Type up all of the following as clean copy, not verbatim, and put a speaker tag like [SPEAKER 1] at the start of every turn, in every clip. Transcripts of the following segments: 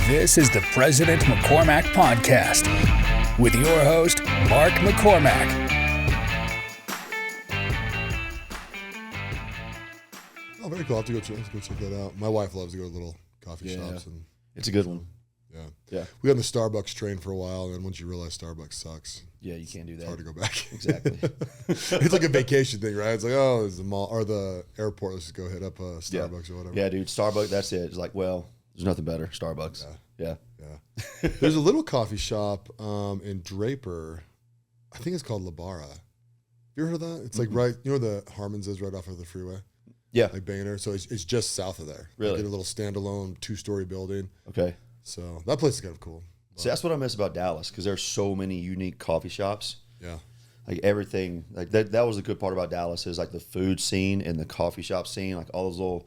[SPEAKER 1] This is the President McCormack Podcast with your host, Mark McCormack.
[SPEAKER 2] Oh, very cool. I'll have to go check that out. My wife loves to go to little coffee shops. And
[SPEAKER 3] it's a good one.
[SPEAKER 2] Yeah. We got on the Starbucks train for a while, and then once you realize Starbucks sucks.
[SPEAKER 3] Yeah, you can't do that.
[SPEAKER 2] It's hard to go back.
[SPEAKER 3] Exactly.
[SPEAKER 2] It's like a vacation thing, right? It's like, oh, there's the mall or the airport. Let's just go hit up Starbucks or whatever.
[SPEAKER 3] Yeah, dude, Starbucks, that's it. It's like, well, there's nothing better. Starbucks. Yeah.
[SPEAKER 2] There's a little coffee shop in Draper. I think it's called Labara. You ever heard of that? It's like right, you know where the Harmon's is right off of the freeway?
[SPEAKER 3] Yeah.
[SPEAKER 2] Like Banner. So it's just south of there.
[SPEAKER 3] Really?
[SPEAKER 2] Like in a little standalone 2-story building.
[SPEAKER 3] Okay.
[SPEAKER 2] So that place is kind of cool.
[SPEAKER 3] See, that's what I miss about Dallas, because there's so many unique coffee shops.
[SPEAKER 2] Yeah.
[SPEAKER 3] Like everything, like that was the good part about Dallas is like the food scene and the coffee shop scene, like all those little,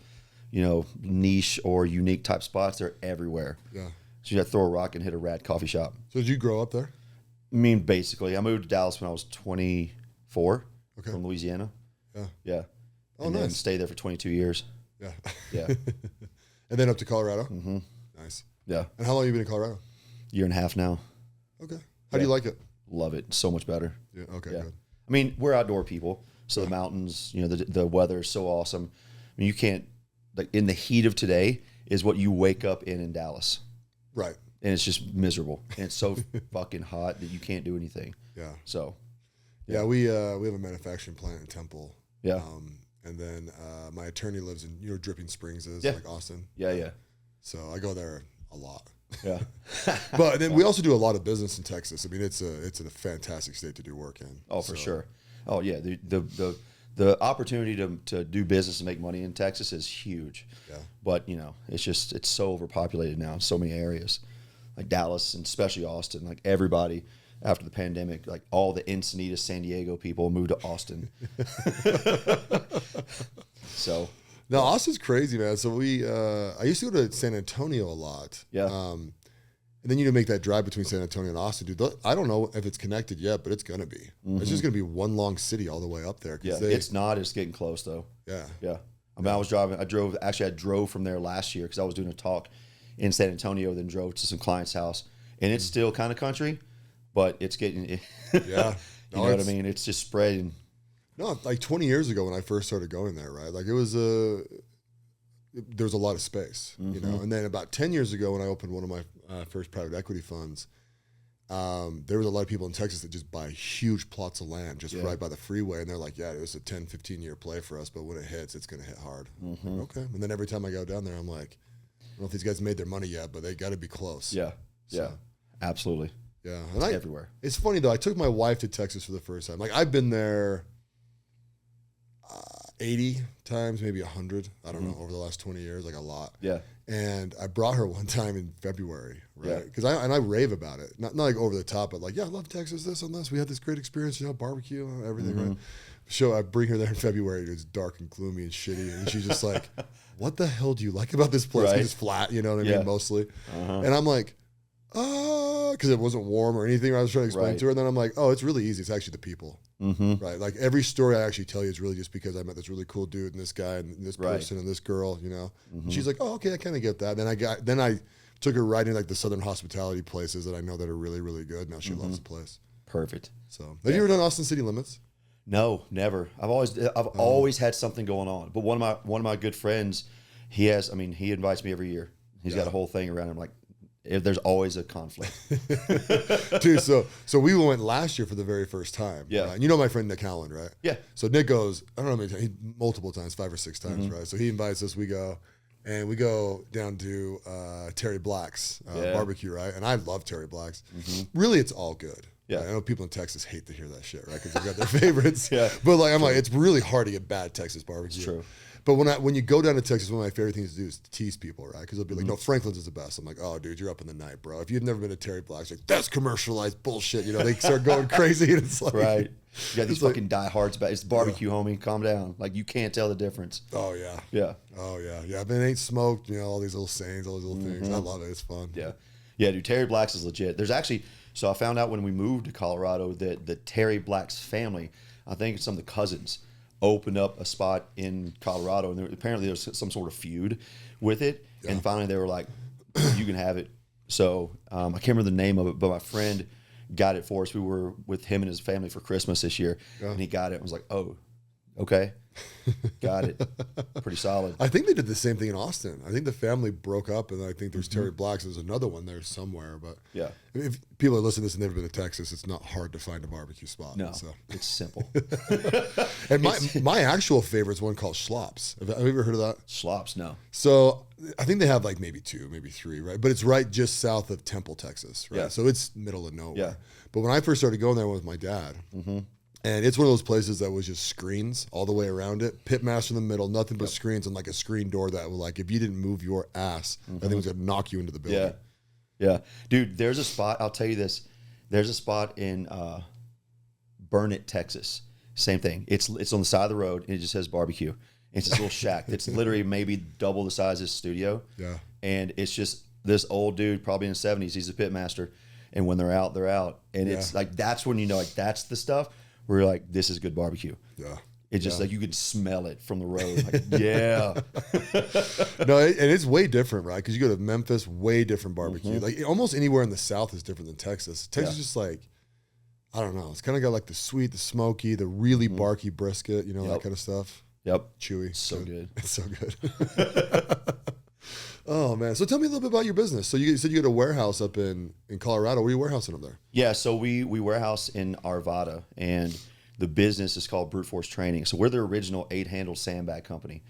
[SPEAKER 3] niche or unique type spots, they're everywhere.
[SPEAKER 2] Yeah.
[SPEAKER 3] So you got to throw a rock and hit a rad coffee shop.
[SPEAKER 2] So did you grow up there?
[SPEAKER 3] I mean, basically, I moved to Dallas when I was 24 from Louisiana.
[SPEAKER 2] Yeah.
[SPEAKER 3] Yeah.
[SPEAKER 2] Oh,
[SPEAKER 3] and
[SPEAKER 2] nice.
[SPEAKER 3] then stayed there for 22 years.
[SPEAKER 2] Yeah.
[SPEAKER 3] Yeah.
[SPEAKER 2] And then up to Colorado?
[SPEAKER 3] Mm-hmm.
[SPEAKER 2] Nice.
[SPEAKER 3] Yeah.
[SPEAKER 2] And how long have you been in Colorado?
[SPEAKER 3] Year and a half now.
[SPEAKER 2] Okay. How do you like it?
[SPEAKER 3] Love it. So much better.
[SPEAKER 2] Yeah. Okay,
[SPEAKER 3] Yeah.
[SPEAKER 2] good.
[SPEAKER 3] I mean, we're outdoor people, so the mountains, the weather is so awesome. I mean, you can't, like in the heat of today is what you wake up in Dallas.
[SPEAKER 2] Right.
[SPEAKER 3] And it's just miserable. And it's so fucking hot that you can't do anything.
[SPEAKER 2] Yeah.
[SPEAKER 3] So.
[SPEAKER 2] Yeah, we have a manufacturing plant in Temple.
[SPEAKER 3] Yeah.
[SPEAKER 2] And then my attorney lives in, Dripping Springs is, like Austin.
[SPEAKER 3] Yeah.
[SPEAKER 2] So I go there a lot.
[SPEAKER 3] Yeah.
[SPEAKER 2] But then we also do a lot of business in Texas. I mean, it's a fantastic state to do work in.
[SPEAKER 3] Oh, for sure. Oh, yeah. The opportunity to do business and make money in Texas is huge.
[SPEAKER 2] Yeah.
[SPEAKER 3] But, it's so overpopulated now in so many areas. Like Dallas and especially Austin. Like everybody after the pandemic, like all the Encinitas, San Diego people moved to Austin. So.
[SPEAKER 2] No, Austin's crazy, man. So I used to go to San Antonio a lot.
[SPEAKER 3] Yeah.
[SPEAKER 2] And then make that drive between San Antonio and Austin, dude. I don't know if it's connected yet, but it's gonna be. Mm-hmm. It's just gonna be one long city all the way up there.
[SPEAKER 3] Yeah, it's not. It's getting close though.
[SPEAKER 2] Yeah.
[SPEAKER 3] Yeah. I mean, I drove from there last year because I was doing a talk in San Antonio, then drove to some client's house, and it's still kind of country, but it's getting.
[SPEAKER 2] Yeah.
[SPEAKER 3] You know what I mean? It's just spreading.
[SPEAKER 2] No, like 20 years ago when I first started going there, right? Like it was there was a lot of space, And then about 10 years ago when I opened one of my first private equity funds, there was a lot of people in Texas that just buy huge plots of land just right by the freeway. And they're like, yeah, it was a 10, 15-year play for us, but when it hits, it's going to hit hard. Mm-hmm. Okay. And then every time I go down there, I'm like, I don't know if these guys made their money yet, but they got to be close.
[SPEAKER 3] Yeah.
[SPEAKER 2] So,
[SPEAKER 3] yeah. Absolutely.
[SPEAKER 2] Yeah.
[SPEAKER 3] And everywhere.
[SPEAKER 2] It's funny, though. I took my wife to Texas for the first time. Like, I've been there 80 times, maybe 100. I don't know, over the last 20 years, like a lot.
[SPEAKER 3] Yeah.
[SPEAKER 2] And I brought her one time in February, right?
[SPEAKER 3] Yeah.
[SPEAKER 2] Because I rave about it. Not like over the top, but like, yeah, I love Texas, this and this. We had this great experience, barbecue and everything, right? So I bring her there in February. It's dark and gloomy and shitty. And she's just like, what the hell do you like about this place?
[SPEAKER 3] Right.
[SPEAKER 2] It's flat, you know what I mean, mostly. And I'm like, because it wasn't warm or anything. I was trying to explain to her. And then I'm like, oh, it's really easy. It's actually the people, right? Like every story I actually tell you is really just because I met this really cool dude and this guy and this person and this girl, And she's like, oh, okay, I kind of get that. And then I took her right in like the Southern hospitality places that I know that are really, really good. Now she loves the place.
[SPEAKER 3] Perfect.
[SPEAKER 2] So have you ever done Austin City Limits?
[SPEAKER 3] No, never. I've always had something going on. But one of my good friends, he invites me every year. He's got a whole thing around him like. If there's always a conflict.
[SPEAKER 2] Dude, so we went last year for the very first time.
[SPEAKER 3] Yeah.
[SPEAKER 2] Right? And my friend Nick Howland, right?
[SPEAKER 3] Yeah.
[SPEAKER 2] So Nick goes, I don't know how many times, multiple times, 5 or 6 times, right? So he invites us, we go down to Terry Black's barbecue, right? And I love Terry Black's. Really, it's all good.
[SPEAKER 3] Yeah.
[SPEAKER 2] Right? I know people in Texas hate to hear that shit, right? Because they've got their favorites.
[SPEAKER 3] Yeah.
[SPEAKER 2] But like, I'm like, it's really hard to get bad Texas barbecue.
[SPEAKER 3] It's true.
[SPEAKER 2] But when you go down to Texas, one of my favorite things to do is to tease people, right? Because they'll be like, no, Franklin's is the best. I'm like, oh, dude, you're up in the night, bro. If you've never been to Terry Black's, like, that's commercialized bullshit. They start going crazy. And it's like,
[SPEAKER 3] right. You got these fucking diehards back. It's the barbecue, homie. Calm down. Like, you can't tell the difference.
[SPEAKER 2] Oh, yeah.
[SPEAKER 3] Yeah.
[SPEAKER 2] Oh, yeah. Yeah, but it ain't smoked, all these little sayings, all these little things. I love it. It's fun.
[SPEAKER 3] Yeah. Yeah, dude, Terry Black's is legit. There's actually, so I found out when we moved to Colorado that the Terry Black's family, I think it's some of the cousins, opened up a spot in Colorado, and apparently there was some sort of feud with it. Yeah. And finally they were like, you can have it. So I can't remember the name of it, but my friend got it for us. We were with him and his family for Christmas this year, and he got it and was like, oh, okay. Got it. Pretty solid.
[SPEAKER 2] I think they did the same thing in Austin. I think the family broke up, and I think there's Terry Black's. There's another one there somewhere. But
[SPEAKER 3] yeah,
[SPEAKER 2] if people are listening to this and they've never been to Texas, it's not hard to find a barbecue spot.
[SPEAKER 3] No,
[SPEAKER 2] so.
[SPEAKER 3] it's simple.
[SPEAKER 2] And my actual favorite is one called Schlops. Have you ever heard of that?
[SPEAKER 3] Schlops, no.
[SPEAKER 2] So I think they have like maybe 2, maybe 3, right? But it's right just south of Temple, Texas, right?
[SPEAKER 3] Yeah.
[SPEAKER 2] So it's middle of nowhere.
[SPEAKER 3] Yeah.
[SPEAKER 2] But when I first started going there, I went with my dad. And it's one of those places that was just screens all the way around it. Pitmaster in the middle, nothing but screens, and like a screen door that was like, if you didn't move your ass, I think it was going to knock you into the building.
[SPEAKER 3] Yeah. Dude, there's a spot, I'll tell you this. There's a spot in Burnett, Texas. Same thing. It's on the side of the road, and it just says barbecue. It's this little shack that's literally maybe double the size of this studio.
[SPEAKER 2] Yeah.
[SPEAKER 3] And it's just this old dude, probably in the 70s. He's a pitmaster. And when they're out, they're out. And it's like, that's when you know, like, that's the stuff where you're like, this is good barbecue.
[SPEAKER 2] Yeah.
[SPEAKER 3] It's just like you can smell it from the road. Like, yeah.
[SPEAKER 2] No, and it's way different, right? Because you go to Memphis, way different barbecue. Like almost anywhere in the South is different than Texas. Texas is just like, I don't know. It's kind of got like the sweet, the smoky, the really barky brisket, you know, that kind of stuff.
[SPEAKER 3] Yep.
[SPEAKER 2] Chewy.
[SPEAKER 3] So good.
[SPEAKER 2] It's so good. Oh, man. So tell me a little bit about your business. So you said you had a warehouse up in Colorado. Where are you warehousing up there?
[SPEAKER 3] Yeah, so we warehouse in Arvada, and the business is called Brute Force Training. So we're the original 8-handle sandbag company.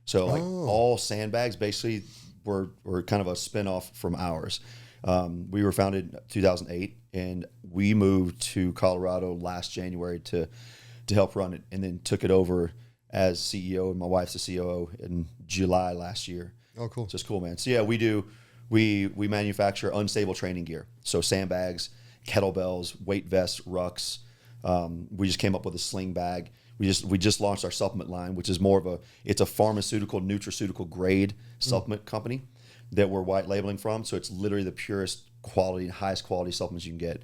[SPEAKER 3] So like all sandbags basically were kind of a spinoff from ours. We were founded in 2008, and we moved to Colorado last January to help run it, and then took it over as CEO, and my wife's the COO in July last year.
[SPEAKER 2] Oh, cool.
[SPEAKER 3] Just cool, man. So yeah, we manufacture unstable training gear. So sandbags, kettlebells, weight vests, rucks. We just came up with a sling bag. We just launched our supplement line, which is more of it's a pharmaceutical, nutraceutical grade supplement company that we're white labeling from. So it's literally the purest quality and highest quality supplements you can get.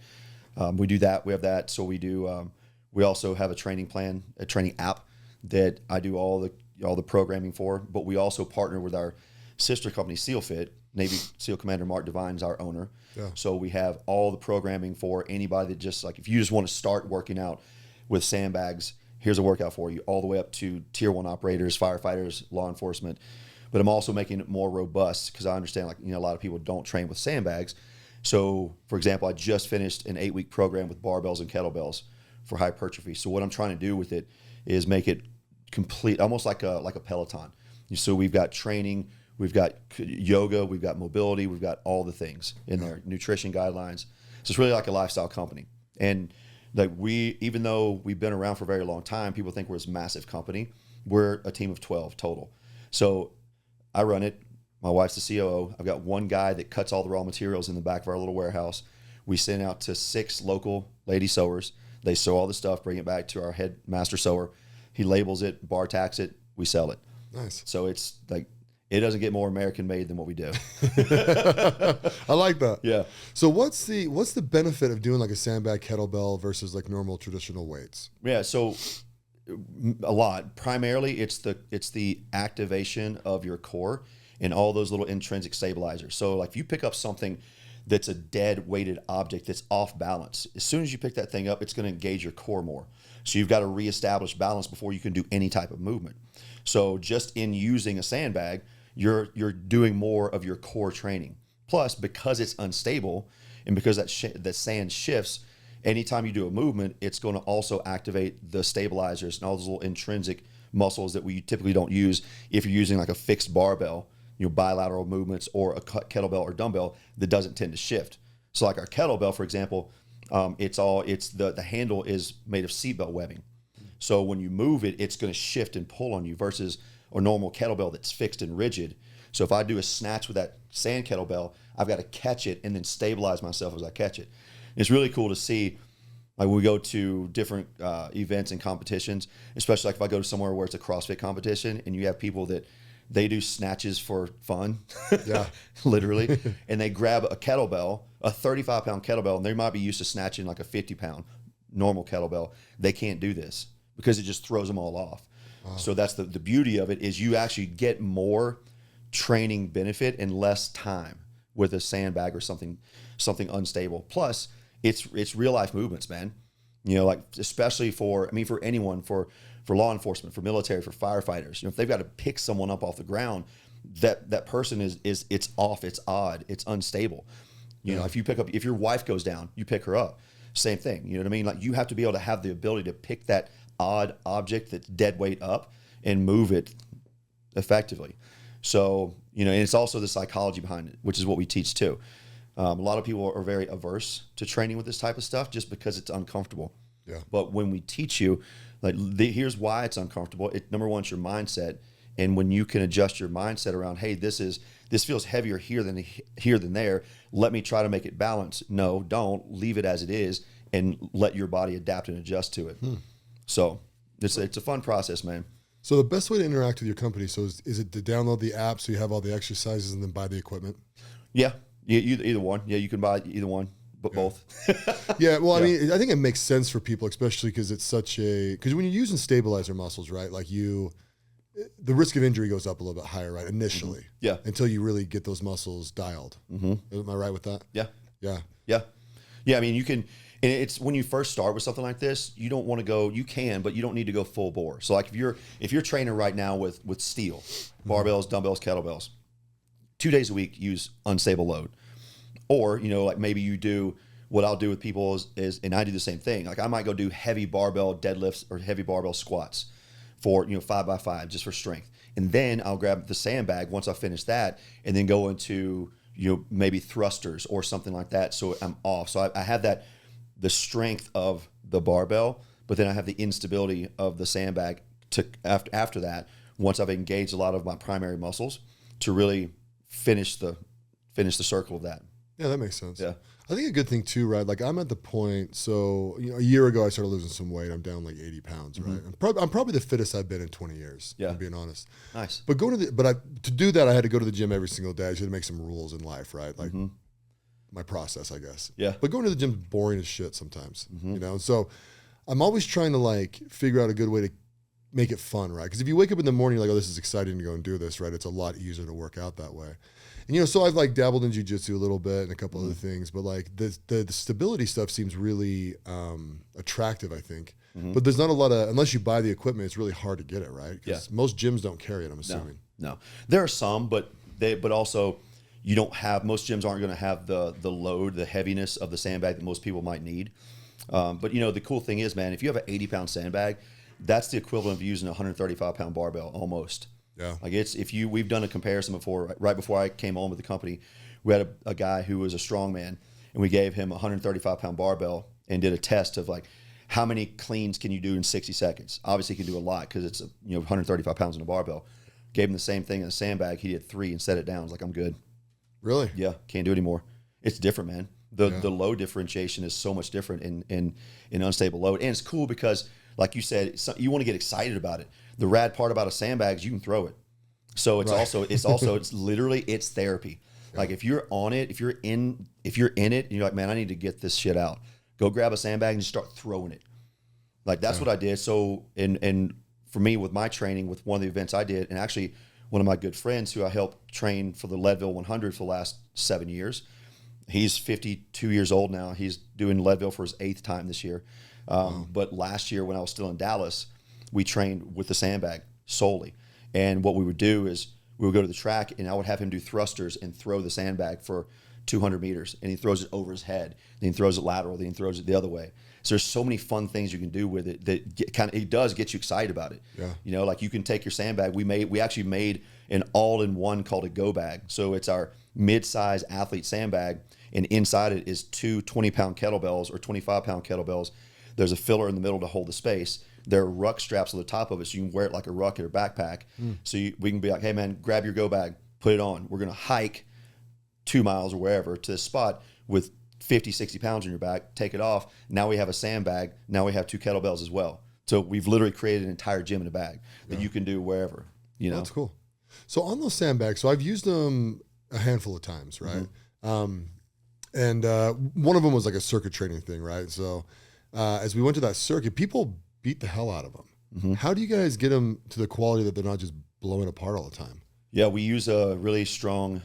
[SPEAKER 3] We do that. We have that. So we do. We also have a training plan, a training app that I do all the programming for. But we also partner with our sister company, SEALFIT. Navy SEAL Commander Mark Devine's our owner. Yeah. So we have all the programming for anybody that just like, if you just want to start working out with sandbags, here's a workout for you, all the way up to tier 1 operators, firefighters, law enforcement. But I'm also making it more robust because I understand, like, you know, a lot of people don't train with sandbags. So for example, I just finished an 8-week program with barbells and kettlebells for hypertrophy. So what I'm trying to do with it is make it complete, almost like a Peloton. So we've got training, we've got yoga, we've got mobility, we've got all the things in there, nutrition guidelines. So it's really like a lifestyle company. And like even though we've been around for a very long time, people think we're this massive company. We're a team of 12 total. So I run it. My wife's the COO. I've got one guy that cuts all the raw materials in the back of our little warehouse. We send out to 6 local lady sewers. They sew all the stuff, bring it back to our head master sewer. He labels it, bar tax it, we sell it.
[SPEAKER 2] Nice.
[SPEAKER 3] So it's like, it doesn't get more American made than what we do.
[SPEAKER 2] I like that.
[SPEAKER 3] Yeah.
[SPEAKER 2] So what's the benefit of doing like a sandbag kettlebell versus like normal traditional weights?
[SPEAKER 3] Yeah. So a lot. Primarily, it's the activation of your core and all those little intrinsic stabilizers. So like if you pick up something that's a dead weighted object that's off balance, as soon as you pick that thing up, it's going to engage your core more. So you've got to reestablish balance before you can do any type of movement. So just in using a sandbag, you're doing more of your core training. Plus, because it's unstable and because that sand shifts, anytime you do a movement, it's going to also activate the stabilizers and all those little intrinsic muscles that we typically don't use if you're using like a fixed barbell, you know, bilateral movements, or a kettlebell or dumbbell that doesn't tend to shift. So like our kettlebell, for example, the handle is made of seatbelt webbing. So when you move it, it's going to shift and pull on you versus a normal kettlebell that's fixed and rigid. So if I do a snatch with that sand kettlebell, I've got to catch it and then stabilize myself as I catch it. It's really cool to see, like when we go to different events and competitions, especially like if I go to somewhere where it's a CrossFit competition and you have people that they do snatches for fun,
[SPEAKER 2] yeah,
[SPEAKER 3] literally, and they grab a kettlebell, a 35-pound kettlebell, and they might be used to snatching like a 50-pound normal kettlebell. They can't do this because it just throws them all off. Wow. So that's the beauty of it, is you actually get more training benefit in less time with a sandbag or something unstable. Plus, it's real life movements, man. You know, like especially for anyone, for law enforcement, for military, for firefighters. You know, if they've got to pick someone up off the ground, that person is it's off, it's odd, it's unstable. You know, if your wife goes down, you pick her up. Same thing. You know what I mean? Like you have to be able to have the ability to pick that odd object that's dead weight up and move it effectively. So, you know, and it's also the psychology behind it, which is what we teach too. A lot of people are very averse to training with this type of stuff just because it's uncomfortable.
[SPEAKER 2] Yeah.
[SPEAKER 3] But when we teach you, like, here's why it's uncomfortable. Number one, it's your mindset. And when you can adjust your mindset around, hey, this feels heavier here than there. Let me try to make it balance. No, don't. Leave it as it is and let your body adapt and adjust to it. So it's a fun process, man.
[SPEAKER 2] So the best way to interact with your company, so is it to download the app so you have all the exercises and then buy the equipment?
[SPEAKER 3] Yeah, either one. Yeah, you can buy either one, but both.
[SPEAKER 2] Yeah, well, I mean, I think it makes sense for people, especially because it's because when you're using stabilizer muscles, right, like the risk of injury goes up a little bit higher, right, initially.
[SPEAKER 3] Yeah.
[SPEAKER 2] Until you really get those muscles dialed. Am I right with that?
[SPEAKER 3] Yeah.
[SPEAKER 2] Yeah.
[SPEAKER 3] Yeah. Yeah, I mean, you can, and it's when you first start with something like this, you don't want to go, you can, but you don't need to go full bore. So like if you're training right now with steel, barbells, dumbbells, kettlebells, 2 days a week, use unstable load. Or, you know, like maybe you do, what I'll do with people is, and I do the same thing. Like I might go do heavy barbell deadlifts or heavy barbell squats for, 5x5 just for strength. And then I'll grab the sandbag once I finish that and then go into, maybe thrusters or something like that. So I'm off. So I have the strength of the barbell, but then I have the instability of the sandbag after that, once I've engaged a lot of my primary muscles to really finish the circle of that.
[SPEAKER 2] Yeah, that makes sense.
[SPEAKER 3] Yeah.
[SPEAKER 2] I think a good thing too, right? Like I'm at the point, so a year ago I started losing some weight. I'm down like 80 pounds, right? I'm probably the fittest I've been in 20 years.
[SPEAKER 3] Yeah,
[SPEAKER 2] I'm being honest.
[SPEAKER 3] Nice.
[SPEAKER 2] But to do that, I had to go to the gym every single day. I had to make some rules in life, right? Like my process, I guess.
[SPEAKER 3] Yeah.
[SPEAKER 2] But going to the gym is boring as shit sometimes, So I'm always trying to like figure out a good way to make it fun, right? Because if you wake up in the morning, you're like, oh, this is exciting to go and do this, right? It's a lot easier to work out that way. And, so I've like dabbled in jiu-jitsu a little bit and a couple other things, but like the stability stuff seems really attractive, I think. But there's not a lot unless you buy the equipment, it's really hard to get it, right? Because most gyms don't carry it, I'm assuming.
[SPEAKER 3] No. There are some, but also most gyms aren't going to have the load, the heaviness of the sandbag that most people might need. But the cool thing is, man, if you have an 80-pound sandbag, that's the equivalent of using a 135-pound barbell almost.
[SPEAKER 2] Yeah.
[SPEAKER 3] Like we've done a comparison before, right before I came on with the company, we had a guy who was a strong man and we gave him a 135-pound barbell and did a test of like, how many cleans can you do in 60 seconds? Obviously he can do a lot because it's 135 pounds on a barbell. Gave him the same thing in a sandbag. He did 3 and set it down. I was like, I'm good.
[SPEAKER 2] Really?
[SPEAKER 3] Yeah. Can't do it anymore. It's different, man. The load differentiation is so much different in unstable load. And it's cool because, like you said, you want to get excited about it. The rad part about a sandbag is you can throw it. So it's it's literally therapy. Yeah. Like if you're on it, if you're in it and you're like, man, I need to get this shit out. Go grab a sandbag and just start throwing it. Like that's what I did. So and for me with my training with one of the events I did, and actually one of my good friends who I helped train for the Leadville 100 for the last 7 years. He's 52 years old now. He's doing Leadville for his 8th time this year. But last year when I was still in Dallas, we trained with the sandbag solely. And what we would do is we would go to the track and I would have him do thrusters and throw the sandbag for 200 meters. And he throws it over his head. Then he throws it lateral. Then he throws it the other way. So there's so many fun things you can do with it that it does get you excited about it. Yeah. Like you can take your sandbag. We actually made an all-in-one called a go bag. So it's our mid-size athlete sandbag. And inside it is 2 20-pound kettlebells or 25-pound kettlebells. There's a filler in the middle to hold the space. There are ruck straps on the top of it, so you can wear it like a ruck in your backpack. So we can be like, hey, man, grab your go bag, put it on. We're going to hike 2 miles or wherever to this spot with 50, 60 pounds on your back, take it off. Now we have a sandbag. Now we have 2 kettlebells as well. So we've literally created an entire gym in a bag that you can do wherever.
[SPEAKER 2] That's cool. So on those sandbags, so I've used them a handful of times, right? And one of them was like a circuit training thing, right? So as we went to that circuit, people beat the hell out of them. How do you guys get them to the quality that they're not just blowing apart all the time?
[SPEAKER 3] Yeah, we use a really strong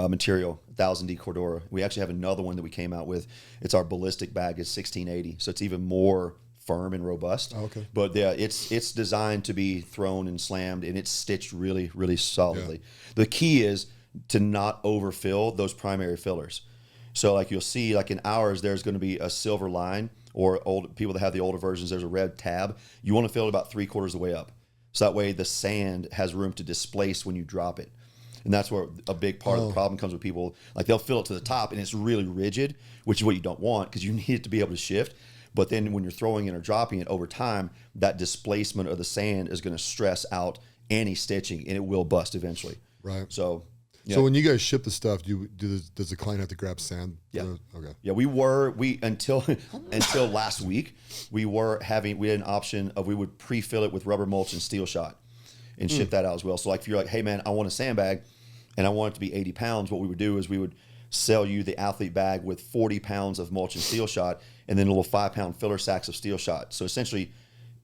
[SPEAKER 3] material, 1000D Cordura. We actually have another one that we came out with. It's our ballistic bag. It's 1680, so it's even more firm and robust.
[SPEAKER 2] Oh, okay.
[SPEAKER 3] But yeah, it's designed to be thrown and slammed, and it's stitched really, really solidly. Yeah. The key is to not overfill those primary fillers. So like you'll see, like in ours, there's going to be a silver line, or old people that have the older versions, there's a red tab. You want to fill it about 3/4 of the way up. So that way the sand has room to displace when you drop it. And that's where a big part of the problem comes with people. Like they'll fill it to the top and it's really rigid, which is what you don't want because you need it to be able to shift. But then when you're throwing it or dropping it over time, that displacement of the sand is going to stress out any stitching and it will bust eventually.
[SPEAKER 2] Right.
[SPEAKER 3] So, yeah.
[SPEAKER 2] So when you guys ship the stuff, does the client have to grab sand?
[SPEAKER 3] Yeah.
[SPEAKER 2] Okay.
[SPEAKER 3] Yeah, we until last week, we had an option of we would pre-fill it with rubber mulch and steel shot and ship that out as well. So like if you're like, hey man, I want a sandbag and I want it to be 80 pounds, what we would do is we would sell you the athlete bag with 40 pounds of mulch and steel shot and then little 5-pound filler sacks of steel shot. So essentially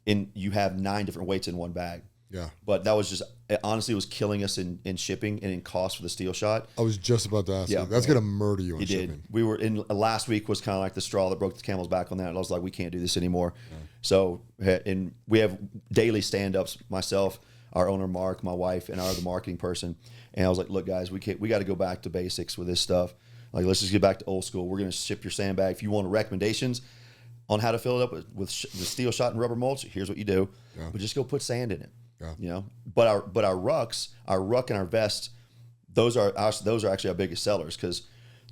[SPEAKER 3] you have 9 different weights in one bag.
[SPEAKER 2] Yeah.
[SPEAKER 3] But that was just, it honestly was killing us in shipping and in cost for the steel shot.
[SPEAKER 2] I was just about to ask you. That's going to murder you on shipping.
[SPEAKER 3] It did. We were in, last week was kind of like the straw that broke the camel's back on that. And I was like, we can't do this anymore. Yeah. So, and we have daily stand-ups, myself, our owner, Mark, my wife, and our other marketing person. And I was like, look, guys, we got to go back to basics with this stuff. Like, let's just get back to old school. We're going to ship your sandbag. If you want recommendations on how to fill it up with the steel shot and rubber mulch, here's what you do. Yeah. But just go put sand in it. Yeah. You know, but our ruck and our vest, those are actually our biggest sellers because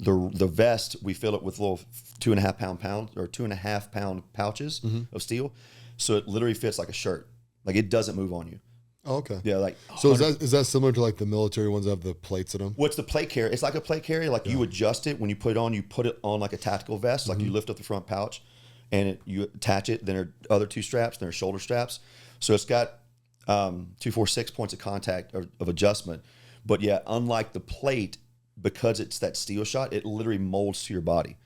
[SPEAKER 3] the vest we fill it with little 2.5 pound pouches of steel, so it literally fits like a shirt, like it doesn't move on you.
[SPEAKER 2] Oh, okay.
[SPEAKER 3] Yeah, like
[SPEAKER 2] so is that similar to like the military ones that have the plates in them?
[SPEAKER 3] What's the plate carrier? It's like a plate carrier. Like you adjust it when you put it on. You put it on like a tactical vest. Like you lift up the front pouch, and you attach it. Then there are other 2 straps. Then there are shoulder straps. So it's got 2, 4, 6 points of contact of adjustment. But yeah, unlike the plate, because it's that steel shot, it literally molds to your body.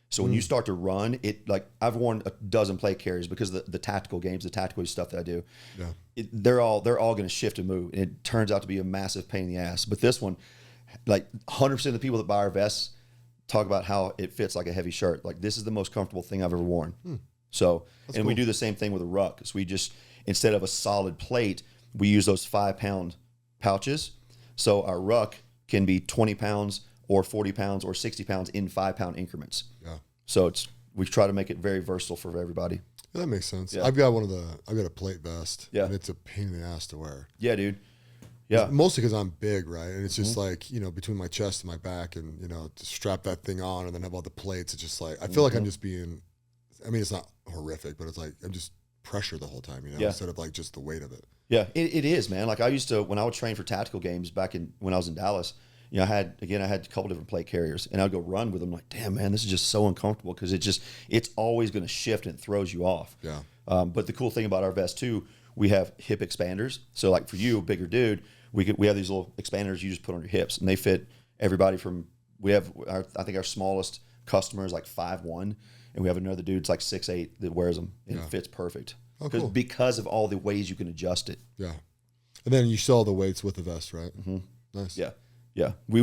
[SPEAKER 3] So when you start to run, it like I've worn a dozen plate carriers because the tactical games, the tactical stuff that I do, they're all going to shift and move. And it turns out to be a massive pain in the ass. But this one, like 100% of the people that buy our vests talk about how it fits like a heavy shirt. Like this is the most comfortable thing I've ever worn. So, that's cool. We do the same thing with a ruck. So we just, instead of a solid plate, we use those 5-pound pouches. So our ruck can be 20 pounds or 40 pounds or 60 pounds in 5-pound increments. Yeah. So we try to make it very versatile for everybody.
[SPEAKER 2] Yeah, that makes sense. Yeah. I've got a plate vest. Yeah. And it's a pain in the ass to wear.
[SPEAKER 3] Yeah, dude. Yeah.
[SPEAKER 2] Mostly because I'm big, right? And it's just like, between my chest and my back and, to strap that thing on and then have all the plates. It's just like, I feel like I'm just being, it's not horrific, but it's like, I'm just pressure the whole time, instead of like just the weight of it.
[SPEAKER 3] Yeah, it is, man. Like I used to, when I would train for tactical games when I was in Dallas, I had a couple different plate carriers and I'd go run with them like, damn, man, this is just so uncomfortable because it's always going to shift and it throws you off. Yeah. But the cool thing about our vest too, we have hip expanders. So like for you, a bigger dude, we have these little expanders you just put on your hips and they fit everybody from, I think our smallest customer is like 5'1", and we have another dude's like 6'8" that wears them and it fits perfect. Oh, cool. Because of all the ways you can adjust it.
[SPEAKER 2] Yeah. And then you sell the weights with the vest, right? Mm-hmm. Nice.
[SPEAKER 3] Yeah. Yeah. We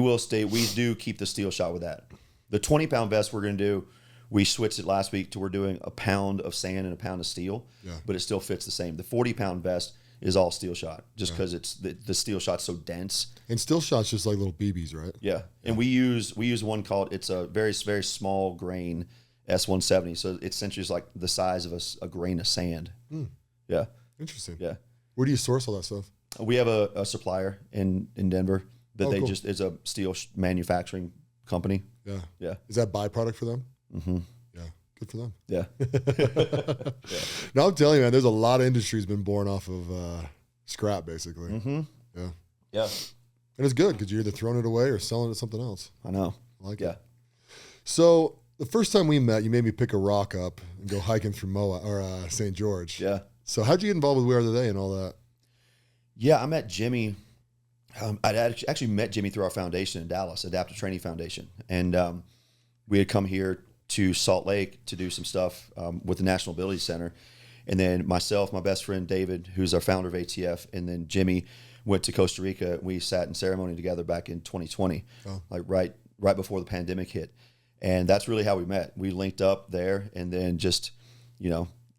[SPEAKER 3] do keep the steel shot with that. The 20-pound vest we're going to do, we switched it last week to we're doing a pound of sand and a pound of steel, but it still fits the same. The 40-pound vest is all steel shot just because it's the steel shot's so dense.
[SPEAKER 2] And steel shot's just like little BBs, right?
[SPEAKER 3] Yeah. And we use one called, it's a very, very small grain S170. So it's essentially just like the size of a grain of sand. Yeah.
[SPEAKER 2] Interesting.
[SPEAKER 3] Yeah.
[SPEAKER 2] Where do you source all that stuff?
[SPEAKER 3] We have a supplier in Denver that is a steel manufacturing company. Yeah. Yeah.
[SPEAKER 2] Is that byproduct for them?
[SPEAKER 3] Mm-hmm.
[SPEAKER 2] Yeah. Good for them.
[SPEAKER 3] Yeah.
[SPEAKER 2] No, I'm telling you, man, there's a lot of industries been born off of scrap, basically.
[SPEAKER 3] Mm-hmm.
[SPEAKER 2] Yeah.
[SPEAKER 3] Yeah.
[SPEAKER 2] And it's good because you're either throwing it away or selling it to something else.
[SPEAKER 3] I know.
[SPEAKER 2] I like it. So the first time we met, you made me pick a rock up and go hiking through St. George.
[SPEAKER 3] Yeah.
[SPEAKER 2] So how'd you get involved with We Are Today and all that?
[SPEAKER 3] Yeah, I met Jimmy. I actually met Jimmy through our foundation in Dallas, Adaptive Training Foundation. And we had come here to Salt Lake to do some stuff with the National Ability Center. And then myself, my best friend David, who's our founder of ATF, and then Jimmy, went to Costa Rica. We sat in ceremony together back in 2020, like right before the pandemic hit. And that's really how we met. We linked up there and then just,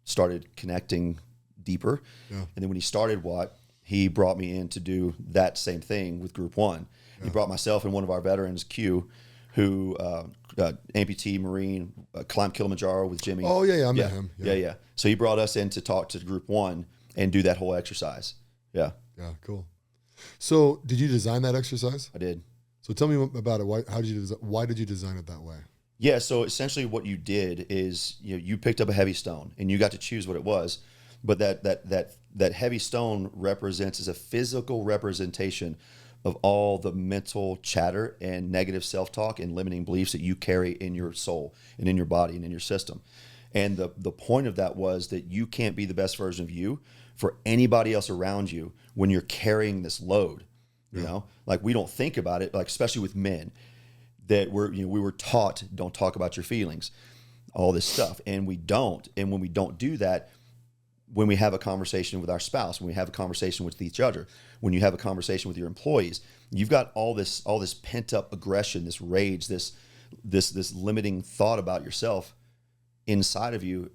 [SPEAKER 3] started connecting deeper. Yeah. And then when he started Watt, he brought me in to do that same thing with Group 1. Yeah. He brought myself and one of our veterans, Q, who amputee Marine, climbed Kilimanjaro with Jimmy.
[SPEAKER 2] Oh, yeah, I met him.
[SPEAKER 3] Yeah. So he brought us in to talk to Group 1 and do that whole exercise. Yeah.
[SPEAKER 2] Yeah, cool. So did you design that exercise?
[SPEAKER 3] I did.
[SPEAKER 2] So tell me about it. Why did you design it that way?
[SPEAKER 3] Yeah, so essentially what you did is you picked up a heavy stone and you got to choose what it was, but that heavy stone represents as a physical representation of all the mental chatter and negative self-talk and limiting beliefs that you carry in your soul and in your body and in your system. And the point of that was that you can't be the best version of you for anybody else around you when you're carrying this load. Like we don't think about it, like especially with men, that we were taught, don't talk about your feelings, all this stuff. And we don't. And when we don't do that, when we have a conversation with our spouse, when we have a conversation with each other, when you have a conversation with your employees, you've got all this pent up aggression, this rage, this limiting thought about yourself inside of you,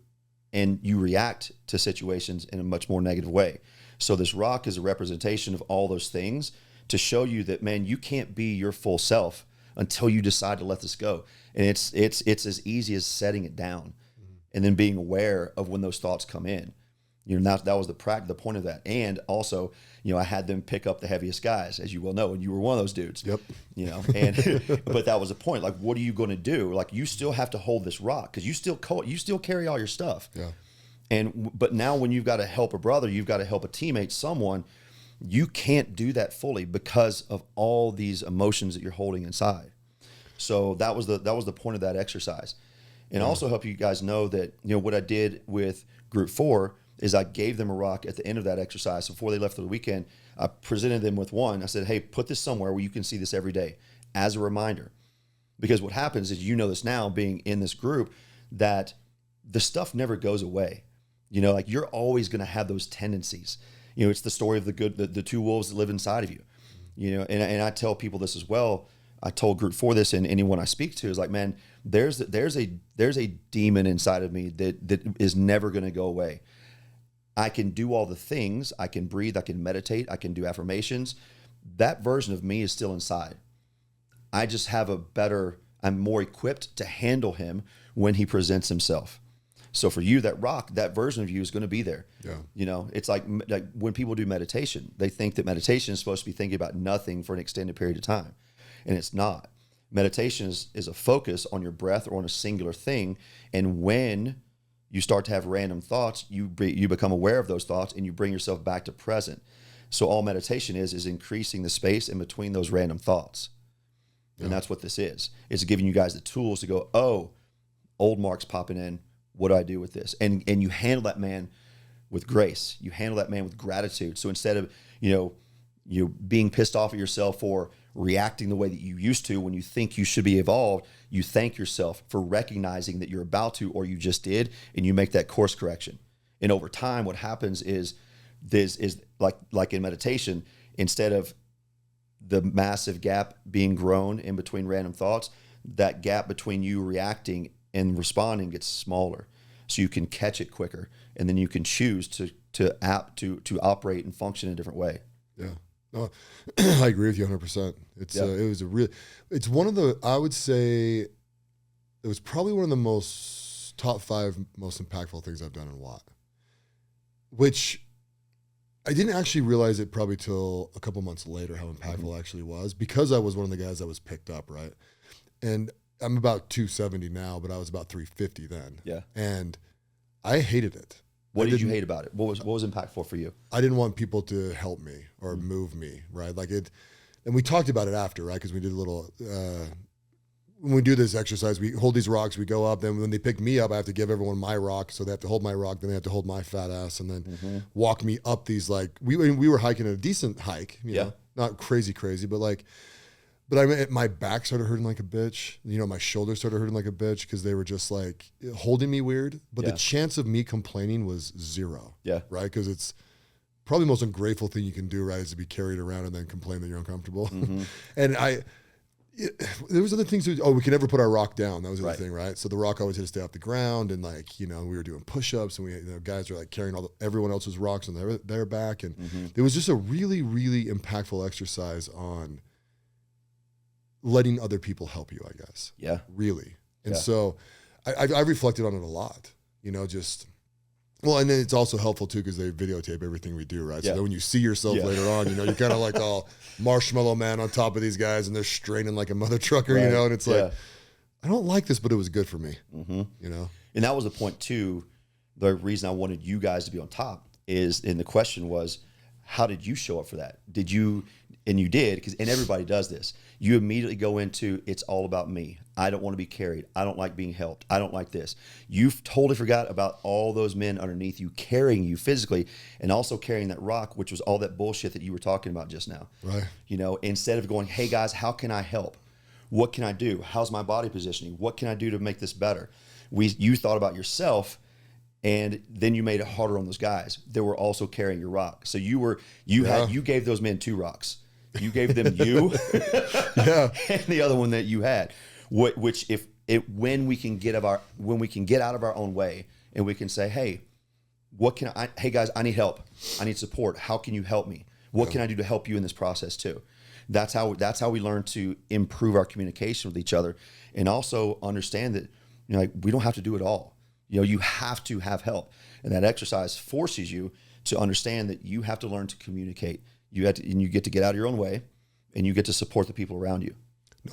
[SPEAKER 3] and you react to situations in a much more negative way. So this rock is a representation of all those things to show you that, man, you can't be your full self until you decide to let this go. And it's as easy as setting it down and then being aware of when those thoughts come in. That was the point of that. And also, I had them pick up the heaviest guys, as you well know, and you were one of those dudes.
[SPEAKER 2] Yep.
[SPEAKER 3] But that was the point. Like, what are you going to do? Like, you still have to hold this rock because you still carry all your stuff.
[SPEAKER 2] Yeah.
[SPEAKER 3] But now when you've got to help a brother, you've got to help a teammate, someone, you can't do that fully because of all these emotions that you're holding inside. So that was the point of that exercise. And also help you guys know that, what I did with Group 4 is I gave them a rock at the end of that exercise. Before they left for the weekend, I presented them with one. I said, hey, put this somewhere where you can see this every day as a reminder. Because what happens is, this now being in this group, that the stuff never goes away. Like you're always going to have those tendencies. It's the story of the two wolves that live inside of you. And I tell people this as well. I told Group 4 this, and anyone I speak to is like, man, there's a demon inside of me that is never going to go away. I can do all the things. I can breathe. I can meditate. I can do affirmations. That version of me is still inside. I just have I'm more equipped to handle him when he presents himself. So for you, that rock, that version of you is going to be there. Yeah. It's like when people do meditation, they think that meditation is supposed to be thinking about nothing for an extended period of time. And it's not. Meditation is a focus on your breath or on a singular thing. And when you start to have random thoughts, you become aware of those thoughts and you bring yourself back to present. So all meditation is increasing the space in between those random thoughts. Yeah. And that's what this is. It's giving you guys the tools to go, oh, old Mark's popping in. What do I do with this? And you handle that man with grace. You handle that man with gratitude. So instead of, you being pissed off at yourself for reacting the way that you used to when you think you should be evolved, you thank yourself for recognizing that you're about to, or you just did, and you make that course correction. And over time, what happens is this is like in meditation, instead of the massive gap being grown in between random thoughts, that gap between you reacting and responding gets smaller, so you can catch it quicker, and then you can choose to operate and function in a different way.
[SPEAKER 2] Yeah, no, I agree with you 100%. It's one of the, I would say, it was probably one of the top 5 most impactful things I've done in Watt, which I didn't actually realize it probably till a couple months later how impactful it actually was, because I was one of the guys that was picked up, right? And I'm about 270 now, but I was about 350 then.
[SPEAKER 3] Yeah.
[SPEAKER 2] And I hated it.
[SPEAKER 3] What did you hate about it? What was impactful for you?
[SPEAKER 2] I didn't want people to help me or move me, right? Like it, and we talked about it after, right? Because we did a little, when we do this exercise, we hold these rocks, we go up, then when they pick me up, I have to give everyone my rock. So they have to hold my rock, then they have to hold my fat ass, and then walk me up these, like, we were hiking a decent hike, you know, not crazy, but my back started hurting like a bitch. My shoulders started hurting like a bitch because they were just like holding me weird. But the chance of me complaining was zero. Yeah. Right? Because probably the most ungrateful thing you can do, right, is to be carried around and then complain that you're uncomfortable. And there was other things. We can never put our rock down. That was the other thing, right? So the rock always had to stay off the ground, and like, you know, we were doing push-ups, and we, guys were like carrying everyone else's rocks on their back, and it was just a really, really impactful exercise on letting other people help you, I guess.
[SPEAKER 3] Yeah.
[SPEAKER 2] Really. And so I reflected on it a lot, you know, just. Well, and then it's also helpful too because they videotape everything we do, right? So that when you see yourself later on, you know, you're kind of like all marshmallow man on top of these guys, and they're straining like a mother trucker, you know, and it's like, I don't like this, but it was good for me, you know?
[SPEAKER 3] And that was the point too. The reason I wanted you guys to be on top and the question was, how did you show up for that? Did you, and you did, and everybody does this. You immediately go into, it's all about me. I don't want to be carried. I don't like being helped. I don't like this. You've totally forgot about all those men underneath you carrying you physically and also carrying that rock, which was all that bullshit that you were talking about just now.
[SPEAKER 2] Right.
[SPEAKER 3] You know, instead of going, hey guys, how can I help? What can I do? How's my body positioning? What can I do to make this better? You thought about yourself, and then you made it harder on those guys that were also carrying your rock. So you gave those men 2 rocks. You gave them you and the other one that you had. Which when we can get out of our own way and we can say, hey, hey guys, I need help. I need support. How can you help me? What can I do to help you in this process too? That's how we learn to improve our communication with each other, and also understand that, you know, like, we don't have to do it all. You know, you have to have help, and that exercise forces you to understand that you have to learn to communicate. And you get to get out of your own way, and you get to support the people around you.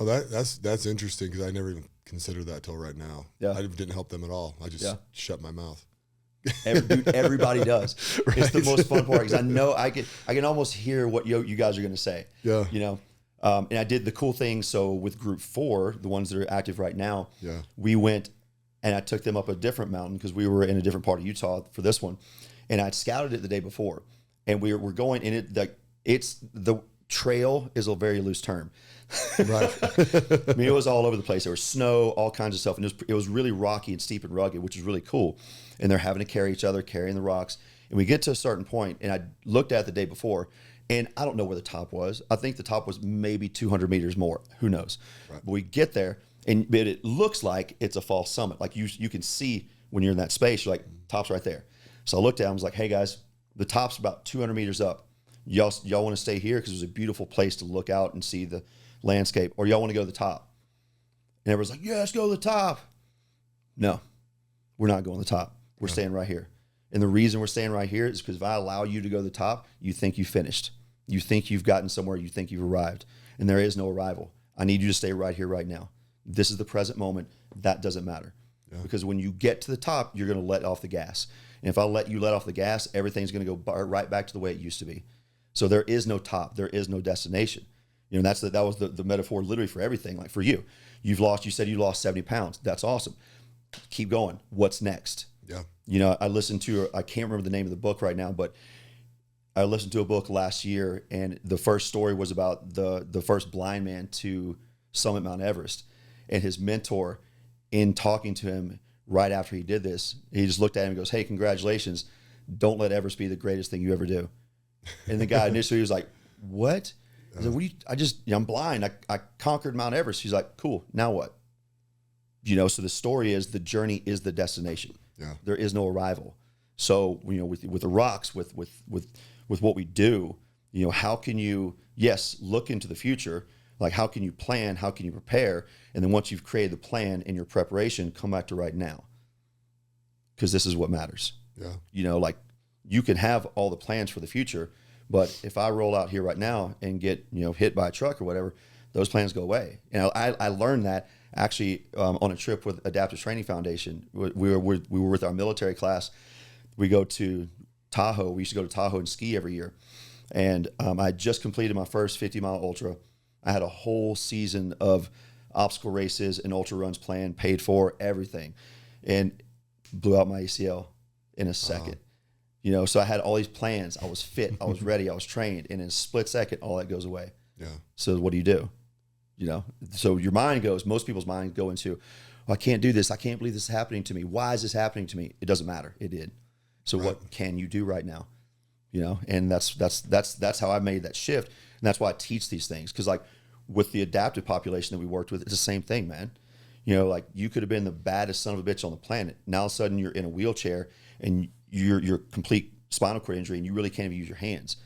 [SPEAKER 2] No, that's interesting because I never even considered that till right now.
[SPEAKER 3] Yeah.
[SPEAKER 2] I didn't help them at all. I just shut my mouth.
[SPEAKER 3] Everybody does.
[SPEAKER 2] Right.
[SPEAKER 3] It's the most fun part because I know I can almost hear what you guys are going to say.
[SPEAKER 2] Yeah.
[SPEAKER 3] You know, and I did the cool thing. So with group 4, the ones that are active right now, we went and I took them up a different mountain because we were in a different part of Utah for this one, and I'd scouted it the day before, and we're going in it. The trail is a very loose term. Right. I mean, it was all over the place. There was snow, all kinds of stuff. And it was really rocky and steep and rugged, which was really cool. And they're having to carry each other, carrying the rocks. And we get to a certain point, and I looked at it the day before, and I don't know where the top was. I think the top was maybe 200 meters more. Who knows? Right. But we get there, but it looks like it's a false summit. Like you can see when you're in that space, you're like, top's right there. So I looked at it, I was like, hey guys, the top's about 200 meters up. Y'all want to stay here because it was a beautiful place to look out and see the landscape, or y'all want to go to the top? And everyone's like, yeah, let's go to the top. No, we're not going to the top. We're staying right here. And the reason we're staying right here is because if I allow you to go to the top, you think you finished. You think you've gotten somewhere. You think you've arrived. And there is no arrival. I need you to stay right here, right now. This is the present moment. That doesn't matter. Yeah. Because when you get to the top, you're going to let off the gas. And if I let you let off the gas, everything's going to go right back to the way it used to be. So there is no top. There is no destination. You know, that was the metaphor literally for everything. Like for you said you lost 70 pounds. That's awesome. Keep going. What's next?
[SPEAKER 2] Yeah.
[SPEAKER 3] You know, I can't remember the name of the book right now, but I listened to a book last year, and the first story was about the first blind man to summit Mount Everest. And his mentor, in talking to him right after he did this, he just looked at him and goes, hey, congratulations. Don't let Everest be the greatest thing you ever do. And the guy initially was like, what? He's like, I'm blind. I conquered Mount Everest. He's like, cool. Now what? You know, so the story is the journey is the destination. Yeah. There is no arrival. So, you know, with the rocks, with what we do, you know, how can you, look into the future? Like, how can you plan? How can you prepare? And then once you've created the plan and your preparation, come back to right now. Because this is what matters. Yeah. You know, like, you can have all the plans for the future, but if I roll out here right now and get, you know, hit by a truck or whatever, those plans go away. And I learned that actually on a trip with Adaptive Training Foundation. We were with our military class. We go to Tahoe. We used to go to Tahoe and ski every year. And I just completed my first 50-mile ultra. I had a whole season of obstacle races and ultra runs planned, paid for, everything, and blew out my ACL in a second. You know, so I had all these plans. I was fit. I was ready. I was trained. And in a split second, all that goes away. Yeah. So what do? You know, so your mind goes, most people's minds go into, I can't do this. I can't believe this is happening to me. Why is this happening to me? It doesn't matter. It did. So what can you do right now? and that's how I made that shift. And that's why I teach these things. Cause like with the adaptive population that we worked with, it's the same thing, man. Like you could have been the baddest son of a bitch on the planet. Now all of a sudden you're in a wheelchair and you're complete spinal cord injury and you really can't even use your hands.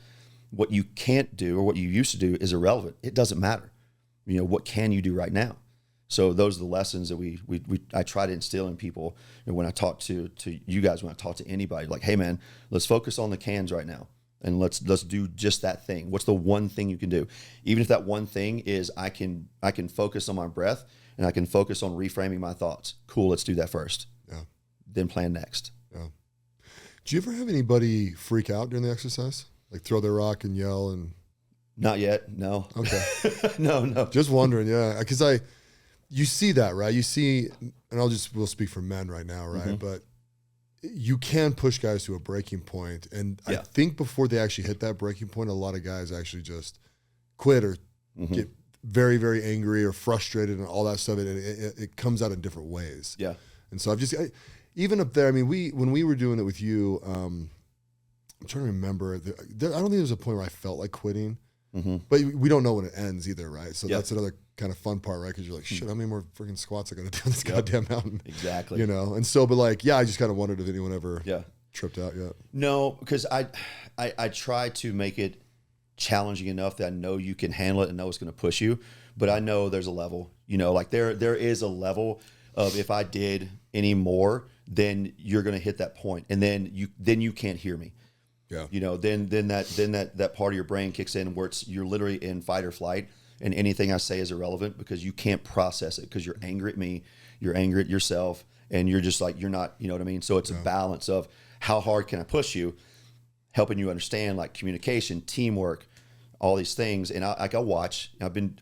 [SPEAKER 3] What you can't do or what you used to do is irrelevant. It doesn't matter. What can you do right now? So those are the lessons that I try to instill in people. And when I talk to you guys, when I talk to anybody, like, hey man, let's focus on the cans right now. And let's do just that thing. What's the one thing you can do? Even if that one thing is I can focus on my breath and I can focus on reframing my thoughts. Cool, let's do that first.
[SPEAKER 2] Yeah. Then
[SPEAKER 3] plan next.
[SPEAKER 2] Yeah. Do you ever have anybody freak out during the exercise? Like throw their rock and yell and...
[SPEAKER 3] Not yet, no.
[SPEAKER 2] Okay.
[SPEAKER 3] No.
[SPEAKER 2] Just wondering, yeah. Because you see that, right? You see, and we'll speak for men right now, right? Mm-hmm. But you can push guys to a breaking point. And I think before they actually hit that breaking point, a lot of guys actually just quit or get very, very angry or frustrated and all that stuff. And it comes out in different ways. Yeah. And so even up there, I mean, when we were doing it with you, I'm trying to remember. I don't think there was a point where I felt like quitting. Mm-hmm. But we don't know when it ends either, right? So that's another kind of fun part, right? Because you're like, shit, how many more freaking squats I got to do on this goddamn mountain?
[SPEAKER 3] Exactly.
[SPEAKER 2] And so, but like, I just kind of wondered if anyone ever tripped out yet.
[SPEAKER 3] No, because I try to make it challenging enough that I know you can handle it and know it's going to push you. But I know there's a level, like there is a level of if I did any more, then you're going to hit that point, and then you can't hear me. Yeah. Then that part of your brain kicks in where you're literally in fight or flight, and anything I say is irrelevant because you can't process it because you're angry at me, you're angry at yourself, and you're just like, you're not, you know what I mean? So it's a balance of how hard can I push you, helping you understand like communication, teamwork, all these things. And I watch. I've been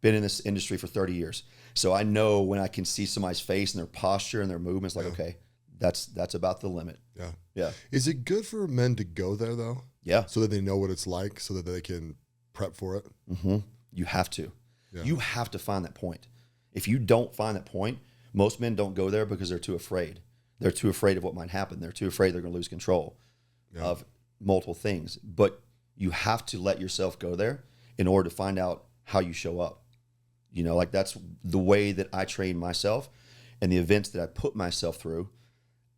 [SPEAKER 3] in this industry for 30 years, so I know when I can see somebody's face and their posture and their movements, like okay. That's about the limit. Yeah. Yeah.
[SPEAKER 2] Is it good for men to go there though?
[SPEAKER 3] Yeah.
[SPEAKER 2] So that they know what it's like, so that they can prep for it?
[SPEAKER 3] Mm-hmm. You have to. Yeah. You have to find that point. If you don't find that point, most men don't go there because they're too afraid. They're too afraid of what might happen. They're too afraid they're going to lose control of multiple things. But you have to let yourself go there in order to find out how you show up. Like that's the way that I train myself and the events that I put myself through.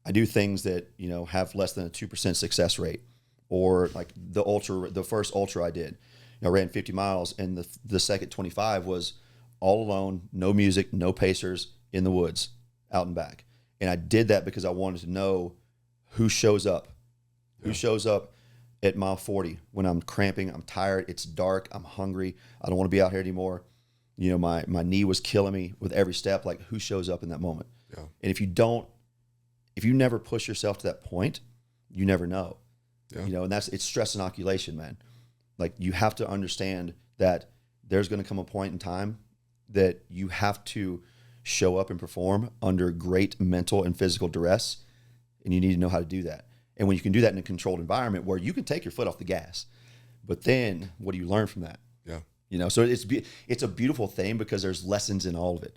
[SPEAKER 3] I do things that, have less than a 2% success rate, or like the first ultra I did, I ran 50 miles and the second 25 was all alone, no music, no pacers, in the woods, out and back. And I did that because I wanted to know who shows up at mile 40 when I'm cramping, I'm tired, it's dark, I'm hungry, I don't want to be out here anymore. My knee was killing me with every step, like who shows up in that moment? Yeah. And if you never push yourself to that point, you never know. Yeah. And it's stress inoculation, man. Like you have to understand that there's going to come a point in time that you have to show up and perform under great mental and physical duress, and you need to know how to do that. And when you can do that in a controlled environment where you can take your foot off the gas, but then what do you learn from that? Yeah. So it's a beautiful thing because there's lessons in all of it.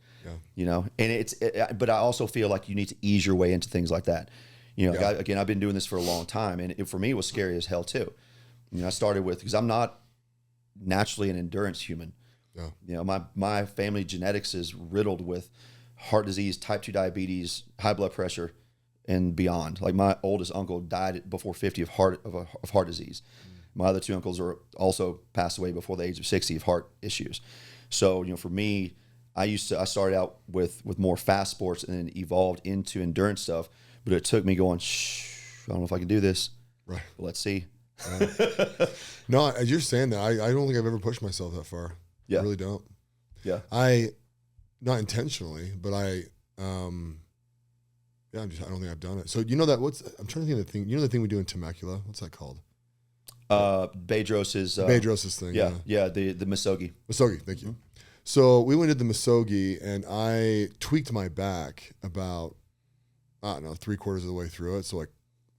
[SPEAKER 3] Yeah. And but I also feel like you need to ease your way into things like that. I've been doing this for a long time, and for me it was scary as hell too. I started because I'm not naturally an endurance human. Yeah. My family genetics is riddled with heart disease, type 2 diabetes, high blood pressure, and beyond. Like my oldest uncle died before 50 of heart disease. My other two uncles are also passed away before the age of 60 of heart issues. So, for me, I started out with more fast sports and then evolved into endurance stuff, but it took me going, I don't know if I can do this. Right. But let's see.
[SPEAKER 2] No, as you're saying that, I don't think I've ever pushed myself that far. Yeah. I really don't. Yeah. Not intentionally, but I don't think I've done it. So I'm trying to think of the thing, the thing we do in Temecula, what's that called?
[SPEAKER 3] Bedros'
[SPEAKER 2] thing.
[SPEAKER 3] Yeah. The Misogi.
[SPEAKER 2] Misogi, thank you. Mm-hmm. So we went to the Misogi, and I tweaked my back about, 3/4 of the way through it. So like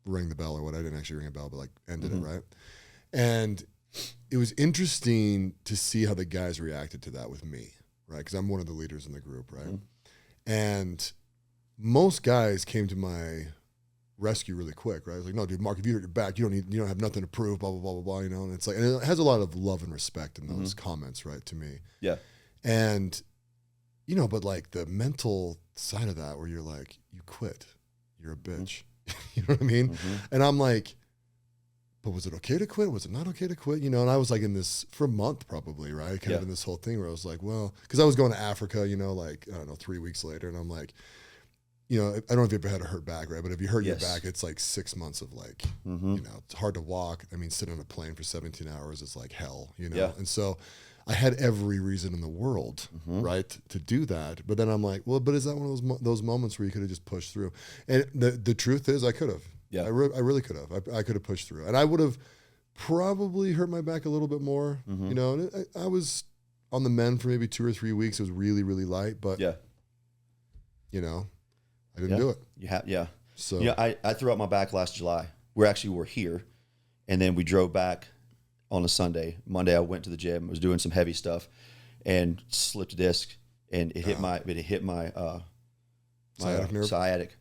[SPEAKER 2] rang the bell or what? I didn't actually ring a bell, but like ended it, right? And it was interesting to see how the guys reacted to that with me, right? Because I'm one of the leaders in the group, right? Mm-hmm. And most guys came to my rescue really quick, right? It's like, no, dude, Mark, if you hurt your back, you don't have nothing to prove, blah, blah, blah, blah, blah, you know? And it's like, and it has a lot of love and respect in those comments, right, to me.
[SPEAKER 3] Yeah.
[SPEAKER 2] And, you know, but like the mental side of that where you're like, you quit, you're a bitch. You know what I mean? And I'm like, but was it okay to quit? Was it not okay to quit? You know, and I was like in this for a month probably, right? Kind of in this whole thing where I was like, well, because I was going to Africa, you know, like, I don't know, 3 weeks later. And I'm like, you know, I don't know if you ever had a hurt back, right? But if you hurt your back, it's like 6 months of like, you know, it's hard to walk. I mean, sit on a plane for 17 hours is like hell, you know? And so I had every reason in the world, right, to do that. But then I'm like, well, but is that one of those moments where you could have just pushed through? And the truth is I could have. Yeah, I really could have. I could have pushed through, and I would have probably hurt my back a little bit more. You know, and I was on the mend for maybe 2 or 3 weeks. It was really, really light, but you know, I didn't do it.
[SPEAKER 3] So I threw out my back last July. We're here, and then we drove back on a Sunday. Monday, I went to the gym. I was doing some heavy stuff, and slipped a disc, and it hit my
[SPEAKER 2] sciatic nerve.
[SPEAKER 3] Sciatic.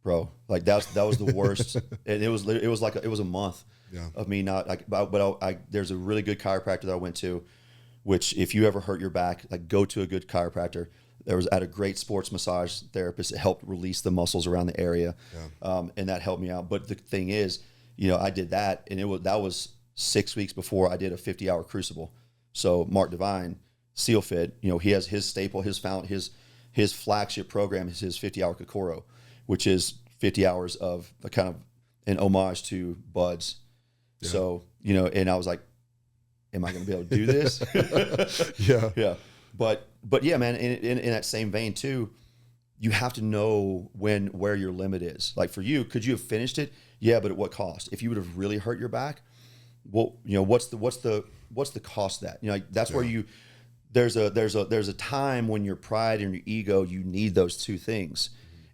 [SPEAKER 3] Bro, like that was the worst. And it was a month of me not like. But there's a really good chiropractor that I went to, which if you ever hurt your back, like go to a good chiropractor. There was at a great sports massage therapist that helped release the muscles around the area, and that helped me out. But the thing is, you know, I did that, and that was 6 weeks before I did a 50-hour crucible. So Mark Devine, SEAL Fit, you know, he has his staple, his flagship program is his 50-hour Kokoro, which is 50 hours of a kind of an homage to Buds. So, you know, and I was like, am I going to be able to do this? Yeah. But yeah, man, in that same vein too, you have to know where your limit is. Like for you, could you have finished it? Yeah, but at what cost? If you would have really hurt your back, well, you know, what's the cost of that? You know, like that's where there's a time when your pride and your ego, you need those two things.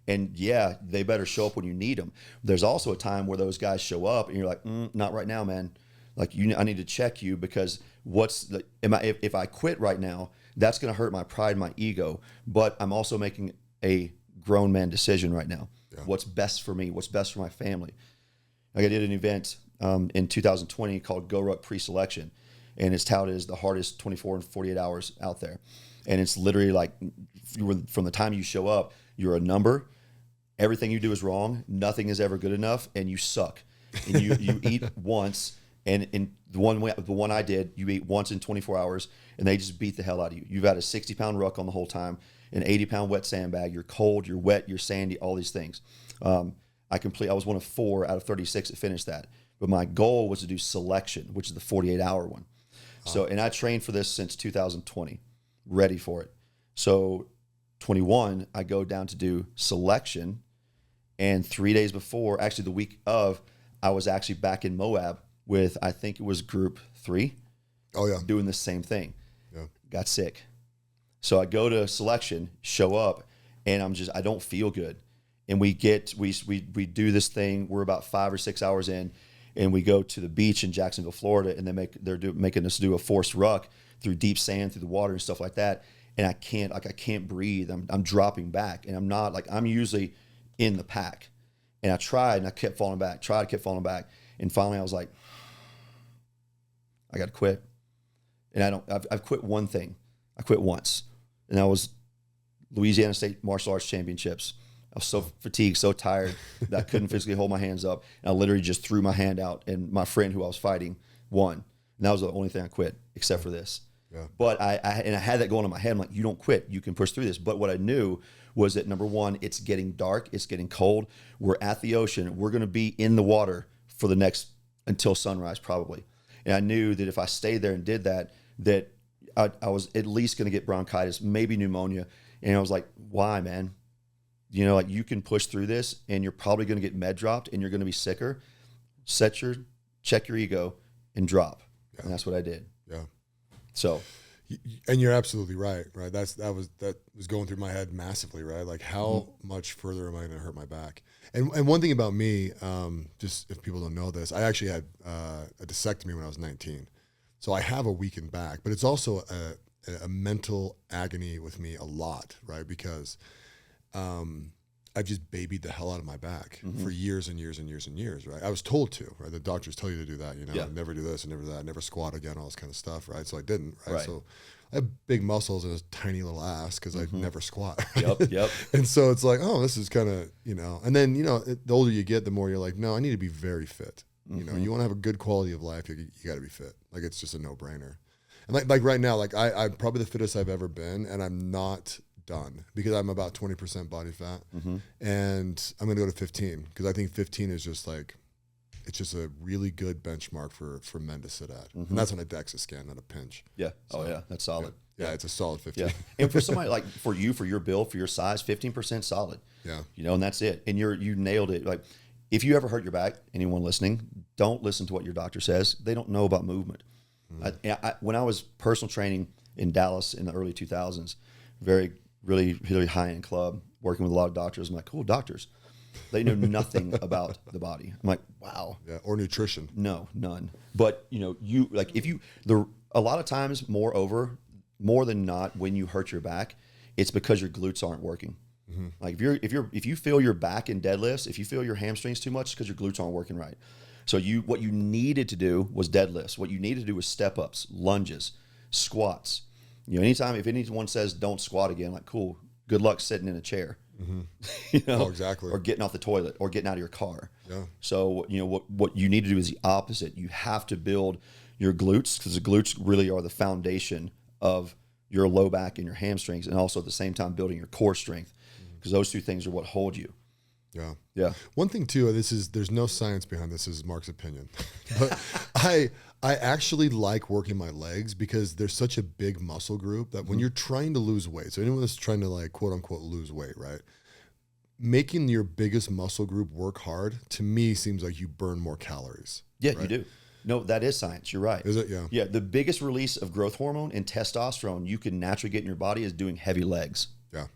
[SPEAKER 3] And yeah, they better show up when you need them. There's also a time where those guys show up and you're like, not right now, man. Like I need to check you because if I quit right now, that's going to hurt my pride, my ego. But I'm also making a grown man decision right now. What's best for me? What's best for my family? Like I did an event in 2020 called Go Ruck Pre-Selection, and it's touted as the hardest 24 and 48 hours out there. And it's literally like from the time you show up, you're a number. Everything you do is wrong. Nothing is ever good enough, and you suck. And you eat once, and in the one I did, you eat once in 24 hours, and they just beat the hell out of you. You've had a 60-pound ruck on the whole time, an 80-pound wet sandbag. You're cold, you're wet, you're sandy, all these things. I was one of 4 out of 36 that finished that. But my goal was to do selection, which is the 48-hour one. So, and I trained for this since 2020, ready for it. So 21, I go down to do selection. And 3 days before, actually the week of, I was actually back in Moab with, I think it was group 3.
[SPEAKER 2] Oh yeah.
[SPEAKER 3] Doing the same thing.
[SPEAKER 2] Yeah.
[SPEAKER 3] Got sick. So I go to selection, show up, and I don't feel good. And we do this thing. We're about 5 or 6 hours in, and we go to the beach in Jacksonville, Florida, and they're making us do a forced ruck through deep sand, through the water and stuff like that. And I can't breathe. I'm dropping back, and I'm usually in the pack. And I tried, and I kept falling back. And finally I was like, I got to quit. And I've quit one thing. I quit once. And that was Louisiana State Martial Arts Championships. I was so fatigued, so tired that I couldn't physically hold my hands up. And I literally just threw my hand out, and my friend who I was fighting won. And that was the only thing I quit, except for this. Yeah. But I had that going in my head. I'm like, you don't quit. You can push through this. But what I knew was that, number one, it's getting dark. It's getting cold. We're at the ocean. We're going to be in the water for until sunrise probably. And I knew that if I stayed there and did that I was at least going to get bronchitis, maybe pneumonia. And I was like, why, man? You know, like you can push through this, and you're probably going to get med dropped, and you're going to be sicker. Check your ego and drop. Yeah. And that's what I did. Yeah. So,
[SPEAKER 2] and you're absolutely right. That was going through my head massively, right? Like how much further am I going to hurt my back? And one thing about me, just if people don't know this, I actually had a discectomy when I was 19. So I have a weakened back, but it's also a mental agony with me a lot, right? Because I've just babied the hell out of my back for years and years and years and years, right? I was told to, right? The doctors tell you to do that, you know, never do this and never that, never squat again, all this kind of stuff, right? So I didn't, right? So I have big muscles and a tiny little ass because I never squat. Right?
[SPEAKER 3] Yep.
[SPEAKER 2] And so it's like, oh, this is kind of, you know, and then, you know, the older you get, the more you're like, no, I need to be very fit. You know, you want to have a good quality of life, you got to be fit. Like, it's just a no-brainer. And like right now, like I'm probably the fittest I've ever been, and I'm not done because I'm about 20% body fat, and I'm gonna go to 15 because I think 15 is just like, it's just a really good benchmark for men to sit at, and that's on a DEXA scan, not a pinch.
[SPEAKER 3] Yeah.
[SPEAKER 2] So,
[SPEAKER 3] Oh yeah, that's solid.
[SPEAKER 2] Yeah, it's a solid 15.
[SPEAKER 3] Yeah. And for somebody like for your build, for your size, 15% solid.
[SPEAKER 2] Yeah.
[SPEAKER 3] You know, and that's it. And you nailed it. Like, if you ever hurt your back, anyone listening, don't listen to what your doctor says. They don't know about movement. When I was personal training in Dallas in the early 2000s, really high-end club, working with a lot of doctors. I'm like, cool, doctors. They know nothing about the body. I'm like, wow.
[SPEAKER 2] Yeah, or nutrition.
[SPEAKER 3] No, none. But, you know, a lot of times, more than not, when you hurt your back, it's because your glutes aren't working. Like if you feel your back in deadlifts, if you feel your hamstrings too much, it's because your glutes aren't working right. So what you needed to do was deadlifts. What you needed to do was step ups, lunges, squats. You know, if anyone says don't squat again, like, cool, good luck sitting in a chair. You know,
[SPEAKER 2] exactly.
[SPEAKER 3] Or getting off the toilet or getting out of your car.
[SPEAKER 2] Yeah.
[SPEAKER 3] So, you know, what you need to do is the opposite. You have to build your glutes, because the glutes really are the foundation of your low back and your hamstrings, and also at the same time building your core strength, because those two things are what hold you.
[SPEAKER 2] Yeah.
[SPEAKER 3] Yeah.
[SPEAKER 2] One thing too, there's no science behind this. This is Mark's opinion, but I actually like working my legs because they're such a big muscle group that when you're trying to lose weight, so anyone that's trying to, like, quote unquote lose weight, right? Making your biggest muscle group work hard, to me, seems like you burn more calories.
[SPEAKER 3] Yeah,
[SPEAKER 2] right?
[SPEAKER 3] you do. No, that is science. You're right.
[SPEAKER 2] Is it? Yeah.
[SPEAKER 3] Yeah. The biggest release of growth hormone and testosterone you can naturally get in your body is doing heavy legs.
[SPEAKER 2] Yeah.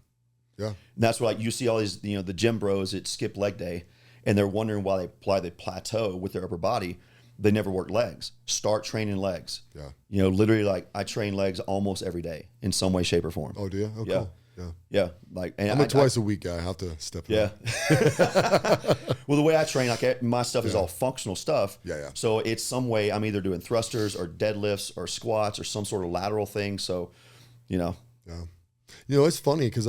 [SPEAKER 2] Yeah.
[SPEAKER 3] And that's why you see all these, you know, the gym bros at skip leg day, and they're wondering why they plateau with their upper body. They never work legs. Start training legs.
[SPEAKER 2] Yeah.
[SPEAKER 3] You know, literally, like, I train legs almost every day in some way, shape, or form.
[SPEAKER 2] Oh, do you? Oh,
[SPEAKER 3] Yeah.
[SPEAKER 2] cool. Yeah.
[SPEAKER 3] Yeah. Like, and
[SPEAKER 2] I'm a twice a week guy. I have to step it up.
[SPEAKER 3] Well, the way I train, like, my stuff is all functional stuff.
[SPEAKER 2] Yeah.
[SPEAKER 3] So it's some way I'm either doing thrusters or deadlifts or squats or some sort of lateral thing. So, you know.
[SPEAKER 2] Yeah. You know, it's funny because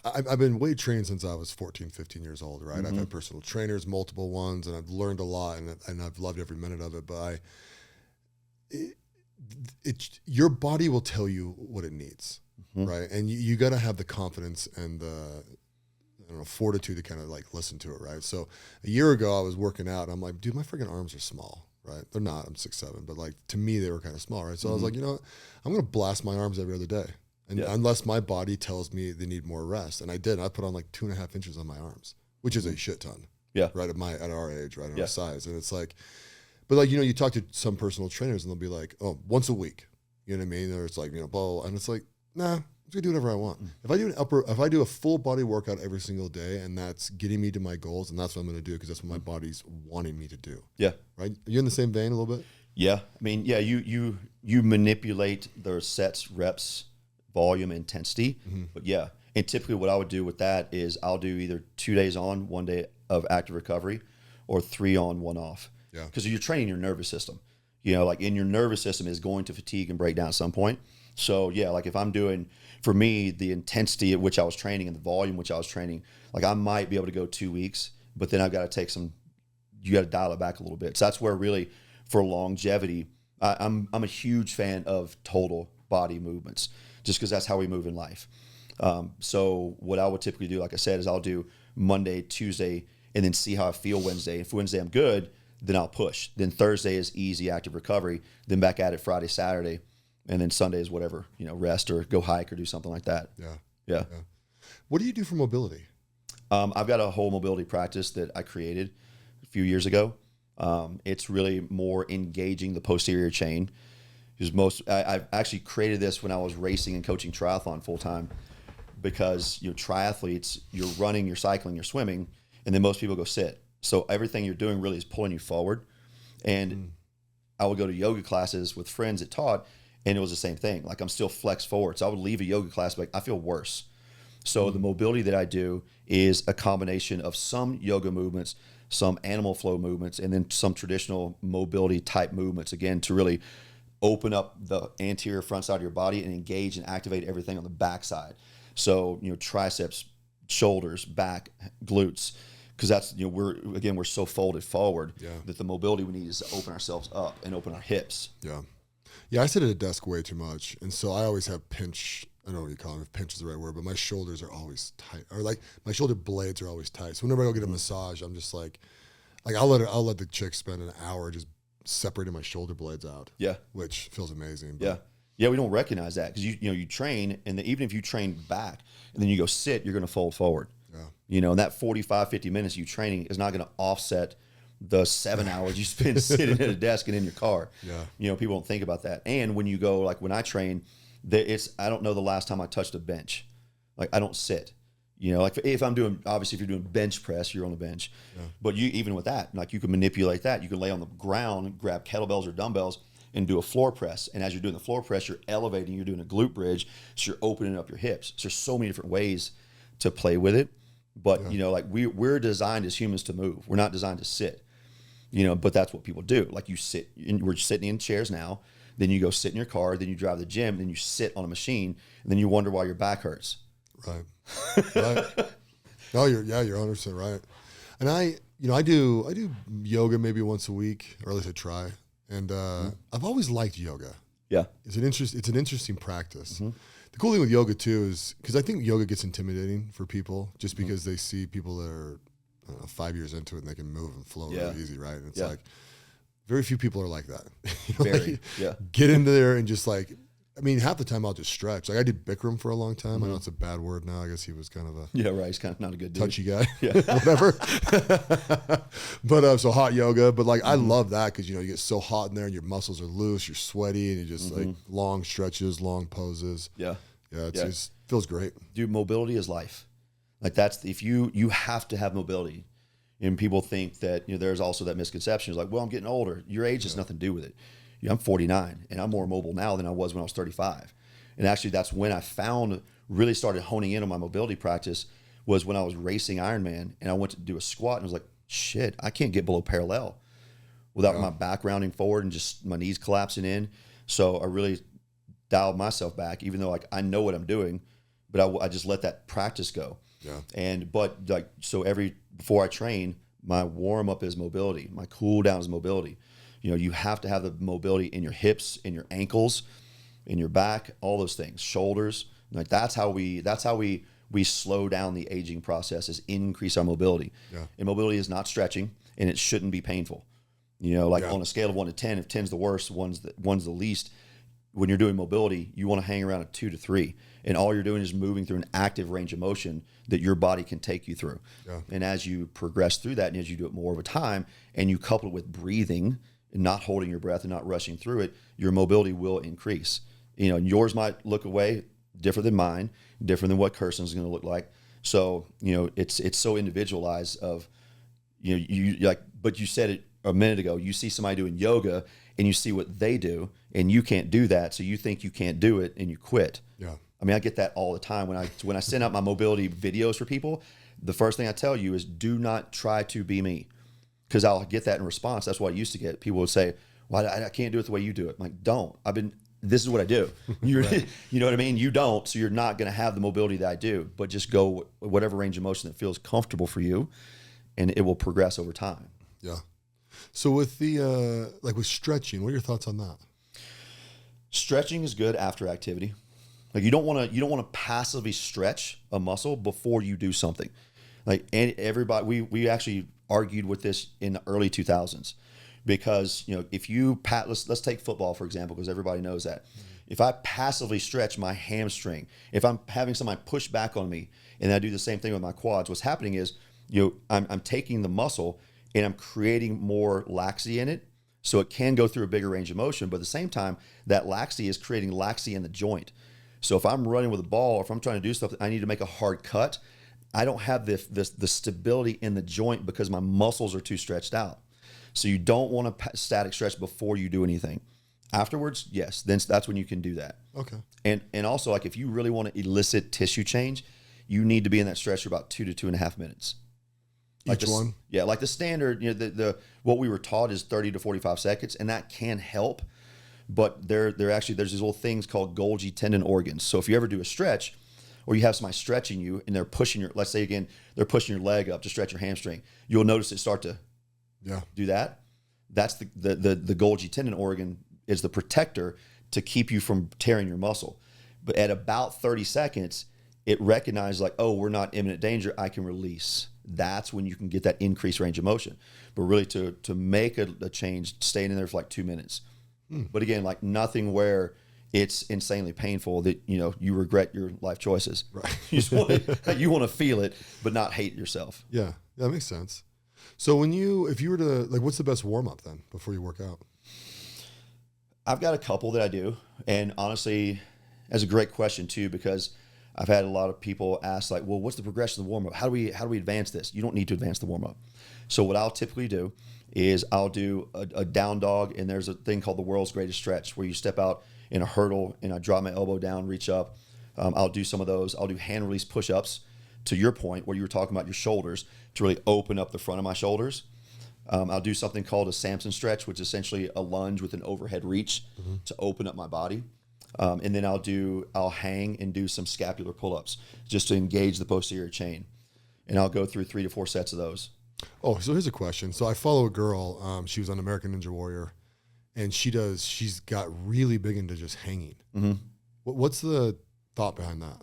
[SPEAKER 2] I've been weight training since I was 14, 15 years old, right? I've had personal trainers, multiple ones, and I've learned a lot, and I've loved every minute of it. But your body will tell you what it needs, right? And you got to have the confidence and the fortitude to kind of, like, listen to it, right? So a year ago, I was working out, and I'm like, dude, my freaking arms are small, right? They're not. I'm 6'7", but, like, to me, they were kind of small, right? So I was like, you know what? I'm going to blast my arms every other day. And unless my body tells me they need more rest. And I did. I put on like 2.5 inches on my arms, which is a shit ton.
[SPEAKER 3] Yeah.
[SPEAKER 2] Right at our age, right? At our size. And it's like, but, like, you know, you talk to some personal trainers and they'll be like, oh, once a week. You know what I mean? Or it's like, you know, blah, blah, blah. And it's like, nah, I'm just gonna do whatever I want. If I do a full body workout every single day and that's getting me to my goals, and that's what I'm gonna do because that's what my body's wanting me to do. Yeah. Right? Are you in the same vein a little bit?
[SPEAKER 3] Yeah. I mean, yeah, you manipulate the sets, reps, volume, intensity. But yeah, and typically what I would do with that is I'll do either 2 days on, 1 day of active recovery, or 3 on, 1 off.
[SPEAKER 2] Yeah.
[SPEAKER 3] Because you're training your nervous system. You know, like, in your nervous system is going to fatigue and break down at some point. So yeah, like, if I'm doing, for me, the intensity at which I was training and the volume which I was training, like, I might be able to go 2 weeks, but then I've got to you got to dial it back a little bit. So that's where really, for longevity, I'm a huge fan of total body movements, just because that's how we move in life. So what I would typically do, like I said, is I'll do Monday, Tuesday, and then see how I feel Wednesday. If Wednesday I'm good, then I'll push. Then Thursday is easy active recovery. Then back at it Friday, Saturday, and then Sunday is whatever, you know, rest or go hike or do something like that. Yeah.
[SPEAKER 2] What do you do for mobility?
[SPEAKER 3] I've got a whole mobility practice that I created a few years ago. It's really more engaging the posterior chain. I actually created this when I was racing and coaching triathlon full time, because, you know, triathletes, you're running, you're cycling, you're swimming, and then most people go sit. So everything you're doing really is pulling you forward. And I would go to yoga classes with friends that taught, and it was the same thing. Like, I'm still flexed forward. So I would leave a yoga class, like, I feel worse. So the mobility that I do is a combination of some yoga movements, some animal flow movements, and then some traditional mobility type movements, again, to really open up the anterior front side of your body and engage and activate everything on the back side. So, triceps, shoulders, back, glutes, because that's, we're so folded forward that the mobility we need is to open ourselves up and open our hips.
[SPEAKER 2] Yeah. Yeah, I sit at a desk way too much. And so I always have pinch. I don't know what you call them, if pinch is the right word, but my shoulders are always tight, or like my shoulder blades are always tight. So whenever I go get a massage, I'm just like I'll let the chick spend an hour just separating my shoulder blades out.
[SPEAKER 3] Yeah.
[SPEAKER 2] Which feels amazing.
[SPEAKER 3] But yeah. We don't recognize that because you train, and even if you train back and then you go sit, you're going to fold forward. Yeah. And that 45, 50 minutes you training is not going to offset the 7 hours you spend sitting at a desk and in your car. Yeah. People don't think about that. And when you go, like when I train, I don't know the last time I touched a bench. Like I don't sit, like if I'm doing, obviously if you're doing bench press, you're on the bench, but even with that, like you can manipulate that. You can lay on the ground, grab kettlebells or dumbbells and do a floor press. And as you're doing the floor press, you're elevating, you're doing a glute bridge. So you're opening up your hips. So there's so many different ways to play with it. But, like we're designed as humans to move. We're not designed to sit, but that's what people do. Like we're sitting in chairs now. Then you go sit in your car, then you drive to the gym, then you sit on a machine, and then you wonder why your back hurts.
[SPEAKER 2] Right. No, you're 100% right. And I do yoga maybe once a week, or at least I try. And I've always liked yoga. Yeah. It's an interesting practice. Mm-hmm. The cool thing with yoga too is, because I think yoga gets intimidating for people just because they see people that are 5 years into it and they can move and flow really easy, right? And it's like, very few people are like that. Get into there and just half the time I'll just stretch. Like I did Bikram for a long time. Mm-hmm. I know it's a bad word now. I guess he was kind of
[SPEAKER 3] he's kind of not a good dude.
[SPEAKER 2] Touchy guy. Whatever. But so hot yoga. But I love that because you get so hot in there and your muscles are loose, you're sweaty, and you just long stretches, long poses. It just feels great.
[SPEAKER 3] Dude, mobility is life. Like that's if you have to have mobility. And people think that, there's also that misconception. It's like, well, I'm getting older. Your age has nothing to do with it. I'm 49, and I'm more mobile now than I was when I was 35. And actually, that's when I really started honing in on my mobility practice, was when I was racing Ironman, and I went to do a squat, and I was like, shit, I can't get below parallel without my back rounding forward and just my knees collapsing in. So I really dialed myself back, even though I know what I'm doing, but I just let that practice go. Yeah. Before I train, my warm up is mobility. My cool down is mobility. You have to have the mobility in your hips, in your ankles, in your back, all those things, shoulders. Like that's how we slow down the aging process, is increase our mobility. Yeah. And mobility is not stretching, and it shouldn't be painful. On a scale of 1 to 10, if 10's the worst, one's the least. When you're doing mobility, you want to hang around a 2 to 3. And all you're doing is moving through an active range of motion that your body can take you through. Yeah. And as you progress through that, and as you do it more over time, and you couple it with breathing and not holding your breath and not rushing through it, your mobility will increase. And yours might look away different than mine, different than what Kirsten's going to look like. So, it's so individualized of, but you said it a minute ago, you see somebody doing yoga and you see what they do and you can't do that. So you think you can't do it and you quit. Yeah. I get that all the time when I send out my mobility videos for people. The first thing I tell you is do not try to be me, because I'll get that in response. That's what I used to get. People would say, well, I can't do it the way you do it. I'm like, don't. This is what I do. You know what I mean? You don't, so you're not going to have the mobility that I do, but just go whatever range of motion that feels comfortable for you, and it will progress over time.
[SPEAKER 2] Yeah. So with the, with stretching, what are your thoughts on that?
[SPEAKER 3] Stretching is good after activity. Like you don't want to passively stretch a muscle before you do something. And everybody, we actually argued with this in the early 2000s, because if you let's take football for example, because everybody knows that. If I passively stretch my hamstring, if I'm having somebody push back on me, and I do the same thing with my quads, what's happening is I'm taking the muscle and I'm creating more laxity in it, so it can go through a bigger range of motion. But at the same time, that laxity is creating laxity in the joint. So if I'm running with a ball, or if I'm trying to do stuff, I need to make a hard cut. I don't have the stability in the joint because my muscles are too stretched out. So you don't want to static stretch before you do anything. Afterwards, yes, then that's when you can do that. Okay. And also, if you really want to elicit tissue change, you need to be in that stretch for about 2 to 2.5 minutes. Like
[SPEAKER 2] Each one?
[SPEAKER 3] Yeah, like the standard, the what we were taught is 30 to 45 seconds, and that can help. But they're actually, there's these little things called Golgi tendon organs. So if you ever do a stretch, or you have somebody stretching you and they're pushing let's say again, they're pushing your leg up to stretch your hamstring, you'll notice it start to do that. That's the Golgi tendon organ is the protector to keep you from tearing your muscle. But at about 30 seconds, it recognizes like, oh, we're not imminent danger, I can release. That's when you can get that increased range of motion. But really to make a change, staying in there for like 2 minutes. But again, like nothing where it's insanely painful that, you regret your life choices.
[SPEAKER 2] Right.
[SPEAKER 3] You want to feel it, but not hate yourself.
[SPEAKER 2] Yeah, that makes sense. So if you were to, like, what's the best warm up then before you work out?
[SPEAKER 3] I've got a couple that I do. And honestly, that's a great question too, because I've had a lot of people ask like, well, what's the progression of the warm up? How do we advance this? You don't need to advance the warm up. So what I'll typically do is I'll do a down dog, and there's a thing called the world's greatest stretch where you step out in a hurdle and I drop my elbow down, reach up. I'll do some of those. I'll do hand release push-ups, to your point where you were talking about your shoulders, to really open up the front of my shoulders. I'll do something called a Samson stretch, which is essentially a lunge with an overhead reach to open up my body. And then I'll hang and do some scapular pull-ups just to engage the posterior chain. And I'll go through 3 to 4 sets of those.
[SPEAKER 2] Oh, so here's a question. So I follow a girl, she was on American Ninja Warrior, and she's got really big into just hanging. Mm-hmm. What's the thought behind that?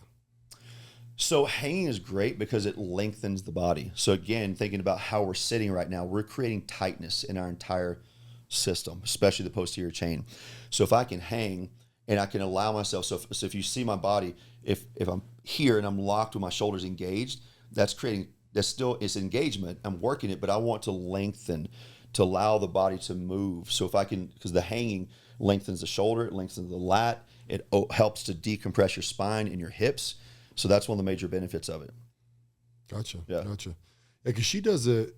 [SPEAKER 3] So hanging is great because it lengthens the body. So again, thinking about how we're sitting right now, we're creating tightness in our entire system, especially the posterior chain. So if I can hang and I can allow myself, so if you see my body, if I'm here and I'm locked with my shoulders engaged, it's engagement. I'm working it, but I want to lengthen to allow the body to move. So if I can, because the hanging lengthens the shoulder, it lengthens the lat, it helps to decompress your spine and your hips. So that's one of the major benefits of it.
[SPEAKER 2] Gotcha.
[SPEAKER 3] Yeah.
[SPEAKER 2] Gotcha. Yeah, because she does it.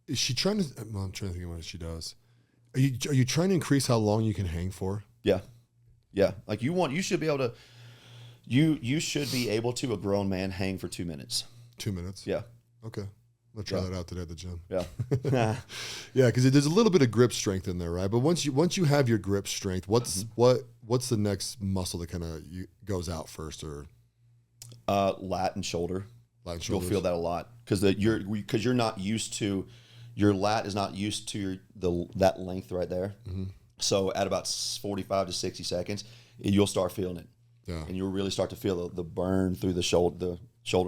[SPEAKER 2] Is she trying to? Well, I'm trying to think of what she does. Are you trying to increase how long you can hang for?
[SPEAKER 3] Yeah. Yeah. Like you should be able to. You should be able to, a grown man, hang for 2 minutes. 2 minutes. Yeah.
[SPEAKER 2] Okay. I'm gonna try that out today at the gym.
[SPEAKER 3] Yeah.
[SPEAKER 2] Yeah, because there's a little bit of grip strength in there, right? But once you have your grip strength, what's the next muscle that kind of goes out first, or?
[SPEAKER 3] Lat and shoulder. You'll feel that a lot because you're not used to, your lat is not used to that length right there. Mm-hmm. So at about 45 to 60 seconds, you'll start feeling it. Yeah. And you'll really start to feel the burn through the shoulder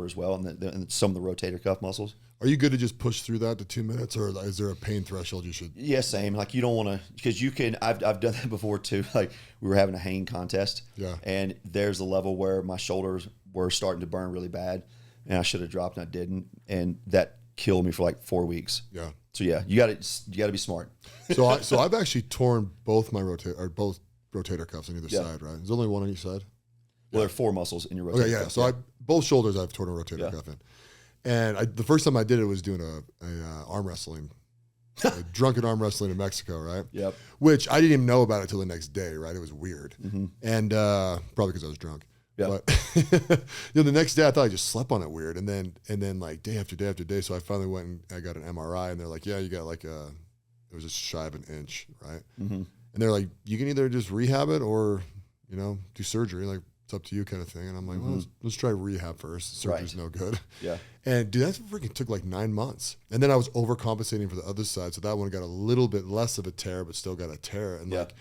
[SPEAKER 3] as well, and some of the rotator cuff muscles.
[SPEAKER 2] Are you good to just push through that to 2 minutes, or is there a pain threshold you should?
[SPEAKER 3] Yeah, same. Like you don't want to, because you can. I've done that before too. Like we were having a hanging contest. Yeah. And there's a level where my shoulders were starting to burn really bad, and I should have dropped and I didn't, and that killed me for like 4 weeks. Yeah. So yeah, you got to be smart.
[SPEAKER 2] So I've actually torn both rotator cuffs on either side. Right. There's only one on each side.
[SPEAKER 3] Well, there are 4 muscles in your rotator.
[SPEAKER 2] Okay, yeah. Cuff, so both shoulders I've torn a rotator cuff in, and the first time I did it was doing a arm wrestling, a drunken arm wrestling in Mexico, right? Yep. Which I didn't even know about it until the next day, right? It was weird, and probably because I was drunk. Yeah. But the next day I thought I just slept on it weird, and then like day after day after day. So I finally went and I got an MRI, and they're like, yeah, you got like it was just shy of an inch, right? Mm-hmm. And they're like, you can either just rehab it or do surgery. Like, it's up to you, kind of thing. And I'm like, well, let's try rehab first. Surgery's no good. Yeah. And dude, that freaking took like 9 months. And then I was overcompensating for the other side, so that one got a little bit less of a tear, but still got a tear. And like,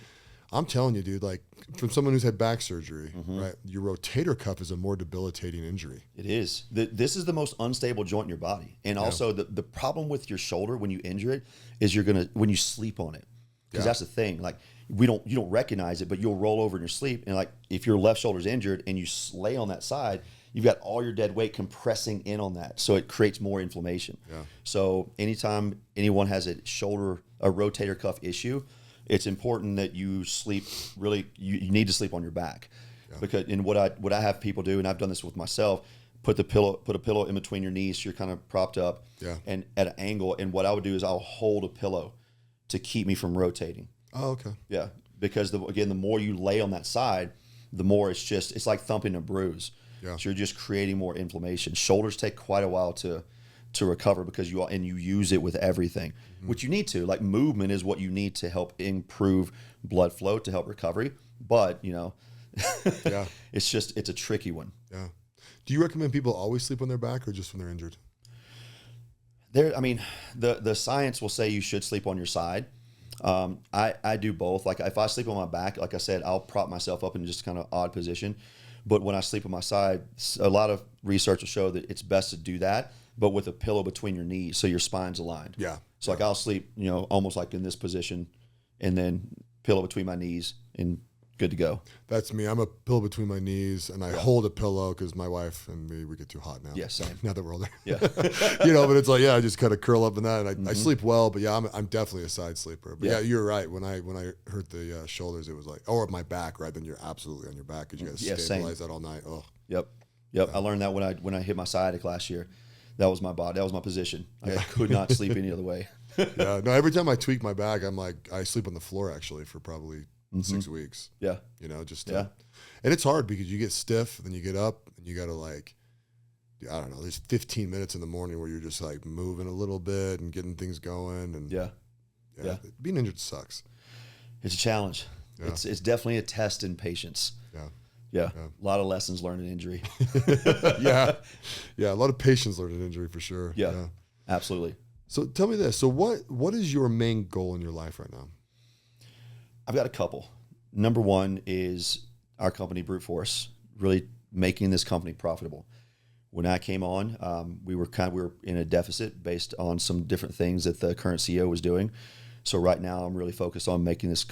[SPEAKER 2] I'm telling you, dude, like from someone who's had back surgery, right? Your rotator cuff is a more debilitating injury.
[SPEAKER 3] It is. This is the most unstable joint in your body. And also the problem with your shoulder when you injure it is when you sleep on it. Because that's the thing. Like you don't recognize it, but you'll roll over in your sleep. And like if your left shoulder's injured and you lay on that side, you've got all your dead weight compressing in on that. So it creates more inflammation. Yeah. So anytime anyone has a rotator cuff issue, it's important that you sleep really, you need to sleep on your back. Yeah. Because what I have people do, and I've done this with myself, put a pillow in between your knees so you're kind of propped up and at an angle. And what I would do is I'll hold a pillow to keep me from rotating.
[SPEAKER 2] Oh, okay.
[SPEAKER 3] Yeah. Because the more you lay on that side, the more it's like thumping a bruise.
[SPEAKER 2] Yeah.
[SPEAKER 3] So you're just creating more inflammation. Shoulders take quite a while to recover because you use it with everything, which you need to. Like movement is what you need to help improve blood flow to help recovery. But
[SPEAKER 2] Yeah.
[SPEAKER 3] it's a tricky one.
[SPEAKER 2] Yeah. Do you recommend people always sleep on their back or just when they're injured?
[SPEAKER 3] The science will say you should sleep on your side. I do both. Like if I sleep on my back, like I said, I'll prop myself up in just kind of odd position. But when I sleep on my side, a lot of research will show that it's best to do that, but with a pillow between your knees so your spine's aligned.
[SPEAKER 2] Yeah.
[SPEAKER 3] So like I'll sleep, almost like in this position, and then pillow between my knees and good to go.
[SPEAKER 2] That's me. I'm a pillow between my knees, and I hold a pillow because my wife and me, we get too hot now.
[SPEAKER 3] Yeah, same.
[SPEAKER 2] Now that we're older.
[SPEAKER 3] Yeah.
[SPEAKER 2] But it's like, I just kind of curl up in that, and I sleep well. But yeah, I'm definitely a side sleeper. But yeah, you're right. When I hurt the shoulders, it was like, or my back, right? Then you're absolutely on your back because you got to stabilize that all night. Oh.
[SPEAKER 3] Yep. Yeah. I learned that when I hit my sciatic last year. That was my body. That was my position. I could not sleep any other way.
[SPEAKER 2] Yeah. No, every time I tweak my back, I'm like, I sleep on the floor actually for probably 6 weeks.
[SPEAKER 3] Yeah.
[SPEAKER 2] And it's hard because you get stiff, then you get up and you got to like, I don't know, there's 15 minutes in the morning where you're just like moving a little bit and getting things going. And
[SPEAKER 3] yeah.
[SPEAKER 2] Being injured sucks.
[SPEAKER 3] It's a challenge. Yeah. It's definitely a test in patience. Yeah. A lot of lessons learned in injury.
[SPEAKER 2] Yeah. A lot of patience learned in injury for sure.
[SPEAKER 3] Yeah. Absolutely.
[SPEAKER 2] So tell me this. So what is your main goal in your life right now?
[SPEAKER 3] I've got a couple. Number one is our company, Brute Force, really making this company profitable. When I came on, we were in a deficit based on some different things that the current CEO was doing. So right now I'm really focused on turning this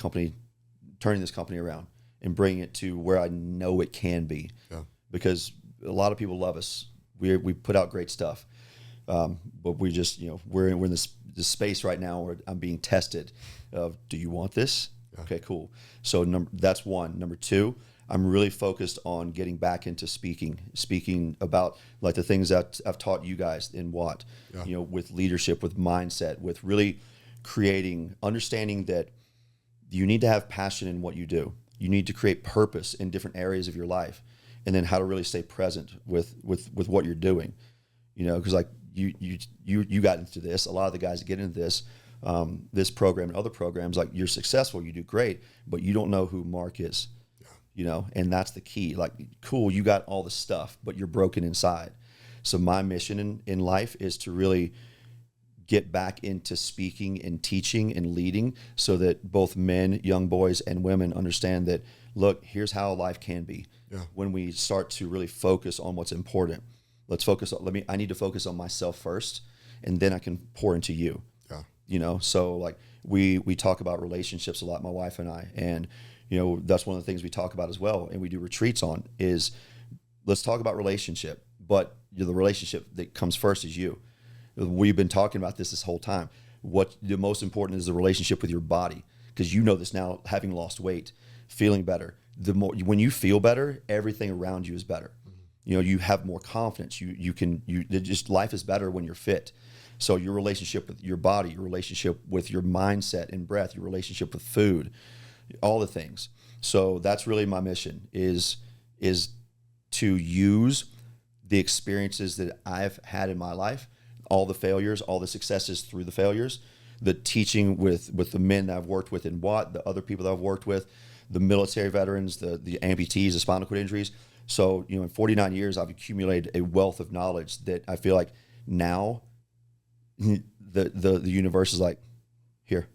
[SPEAKER 3] company around and bringing it to where I know it can be. Yeah. Because a lot of people love us. We put out great stuff. But we just, we're in this space right now where I'm being tested of, do you want this? Yeah. Okay, cool. So that's one. Number two, I'm really focused on getting back into speaking about like the things that I've taught you guys in Watt, with leadership, with mindset, with really understanding that you need to have passion in what you do. You need to create purpose in different areas of your life, and then how to really stay present with what you're doing. Because like you got into this. A lot of the guys that get into this program and other programs, like you're successful, you do great, but you don't know who Mark is. And that's the key. Like, cool, you got all the stuff, but you're broken inside. So my mission in life is to really get back into speaking and teaching and leading so that both men, young boys, and women understand that, look, here's how life can be. Yeah. When we start to really focus on what's important. I need to focus on myself first, and then I can pour into you. Yeah. So like we talk about relationships a lot, my wife and I, and that's one of the things we talk about as well, and we do retreats on is, let's talk about relationship, but the relationship that comes first is you. We've been talking about this whole time. What the most important is the relationship with your body, because this now, having lost weight, feeling better. When you feel better, everything around you is better. Mm-hmm. You have more confidence. Life is better when you're fit. So your relationship with your body, your relationship with your mindset and breath, your relationship with food, all the things. So that's really my mission is to use the experiences that I've had in my life, all the failures, all the successes through the failures, the teaching with the men that I've worked with in Watt, the other people that I've worked with, the military veterans, the amputees, the spinal cord injuries. So, in 49 years, I've accumulated a wealth of knowledge that I feel like now the universe is like, here,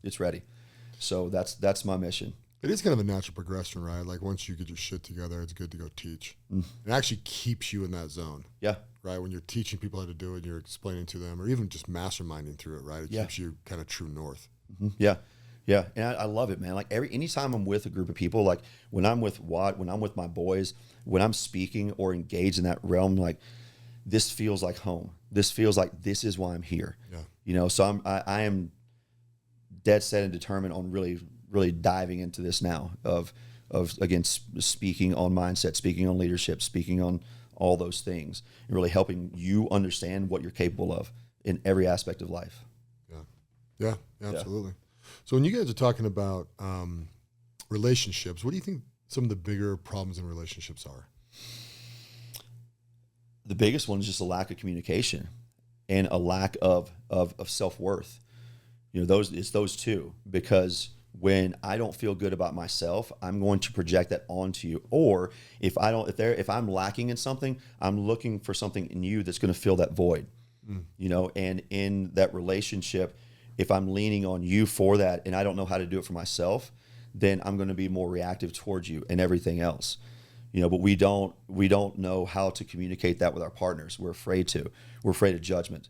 [SPEAKER 3] it's ready. So that's my mission.
[SPEAKER 2] It is kind of a natural progression, right? Like once you get your shit together, it's good to go teach. Mm. It actually keeps you in that zone.
[SPEAKER 3] Yeah.
[SPEAKER 2] Right? When you're teaching people how to do it, you're explaining to them, or even just masterminding through it, right? It keeps you kind of true north.
[SPEAKER 3] Mm-hmm. Yeah. Yeah. And I love it, man. Like anytime I'm with a group of people, like when I'm with Watt, when I'm with my boys, when I'm speaking or engaged in that realm, like this feels like home. This feels like this is why I'm here. Yeah. So I am dead set and determined on really diving into this now of again, speaking on mindset, speaking on leadership, speaking on all those things, and really helping you understand what you're capable of in every aspect of life.
[SPEAKER 2] Yeah, absolutely. Yeah. So when you guys are talking about relationships, what do you think some of the bigger problems in relationships are?
[SPEAKER 3] The biggest one is just a lack of communication and a lack of self-worth. It's those two, because when I don't feel good about myself, I'm going to project that onto you. Or if I'm lacking in something, I'm looking for something in you that's going to fill that void. And in that relationship, if I'm leaning on you for that and I don't know how to do it for myself, then I'm going to be more reactive towards you and everything else. But we don't know how to communicate that with our partners. We're afraid of judgment,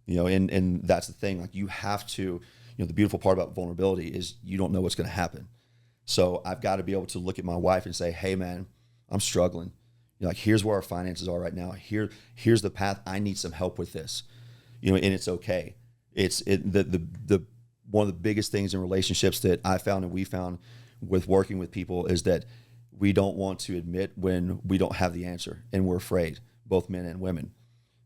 [SPEAKER 3] and that's the thing. Like, you have to, the beautiful part about vulnerability is you don't know what's going to happen. So I've got to be able to look at my wife and say, hey man, I'm struggling. Like, here's where our finances are right now. Here's the path. I need some help with this, and it's okay. The one of the biggest things in relationships that I found and we found with working with people is that we don't want to admit when we don't have the answer, and we're afraid, both men and women.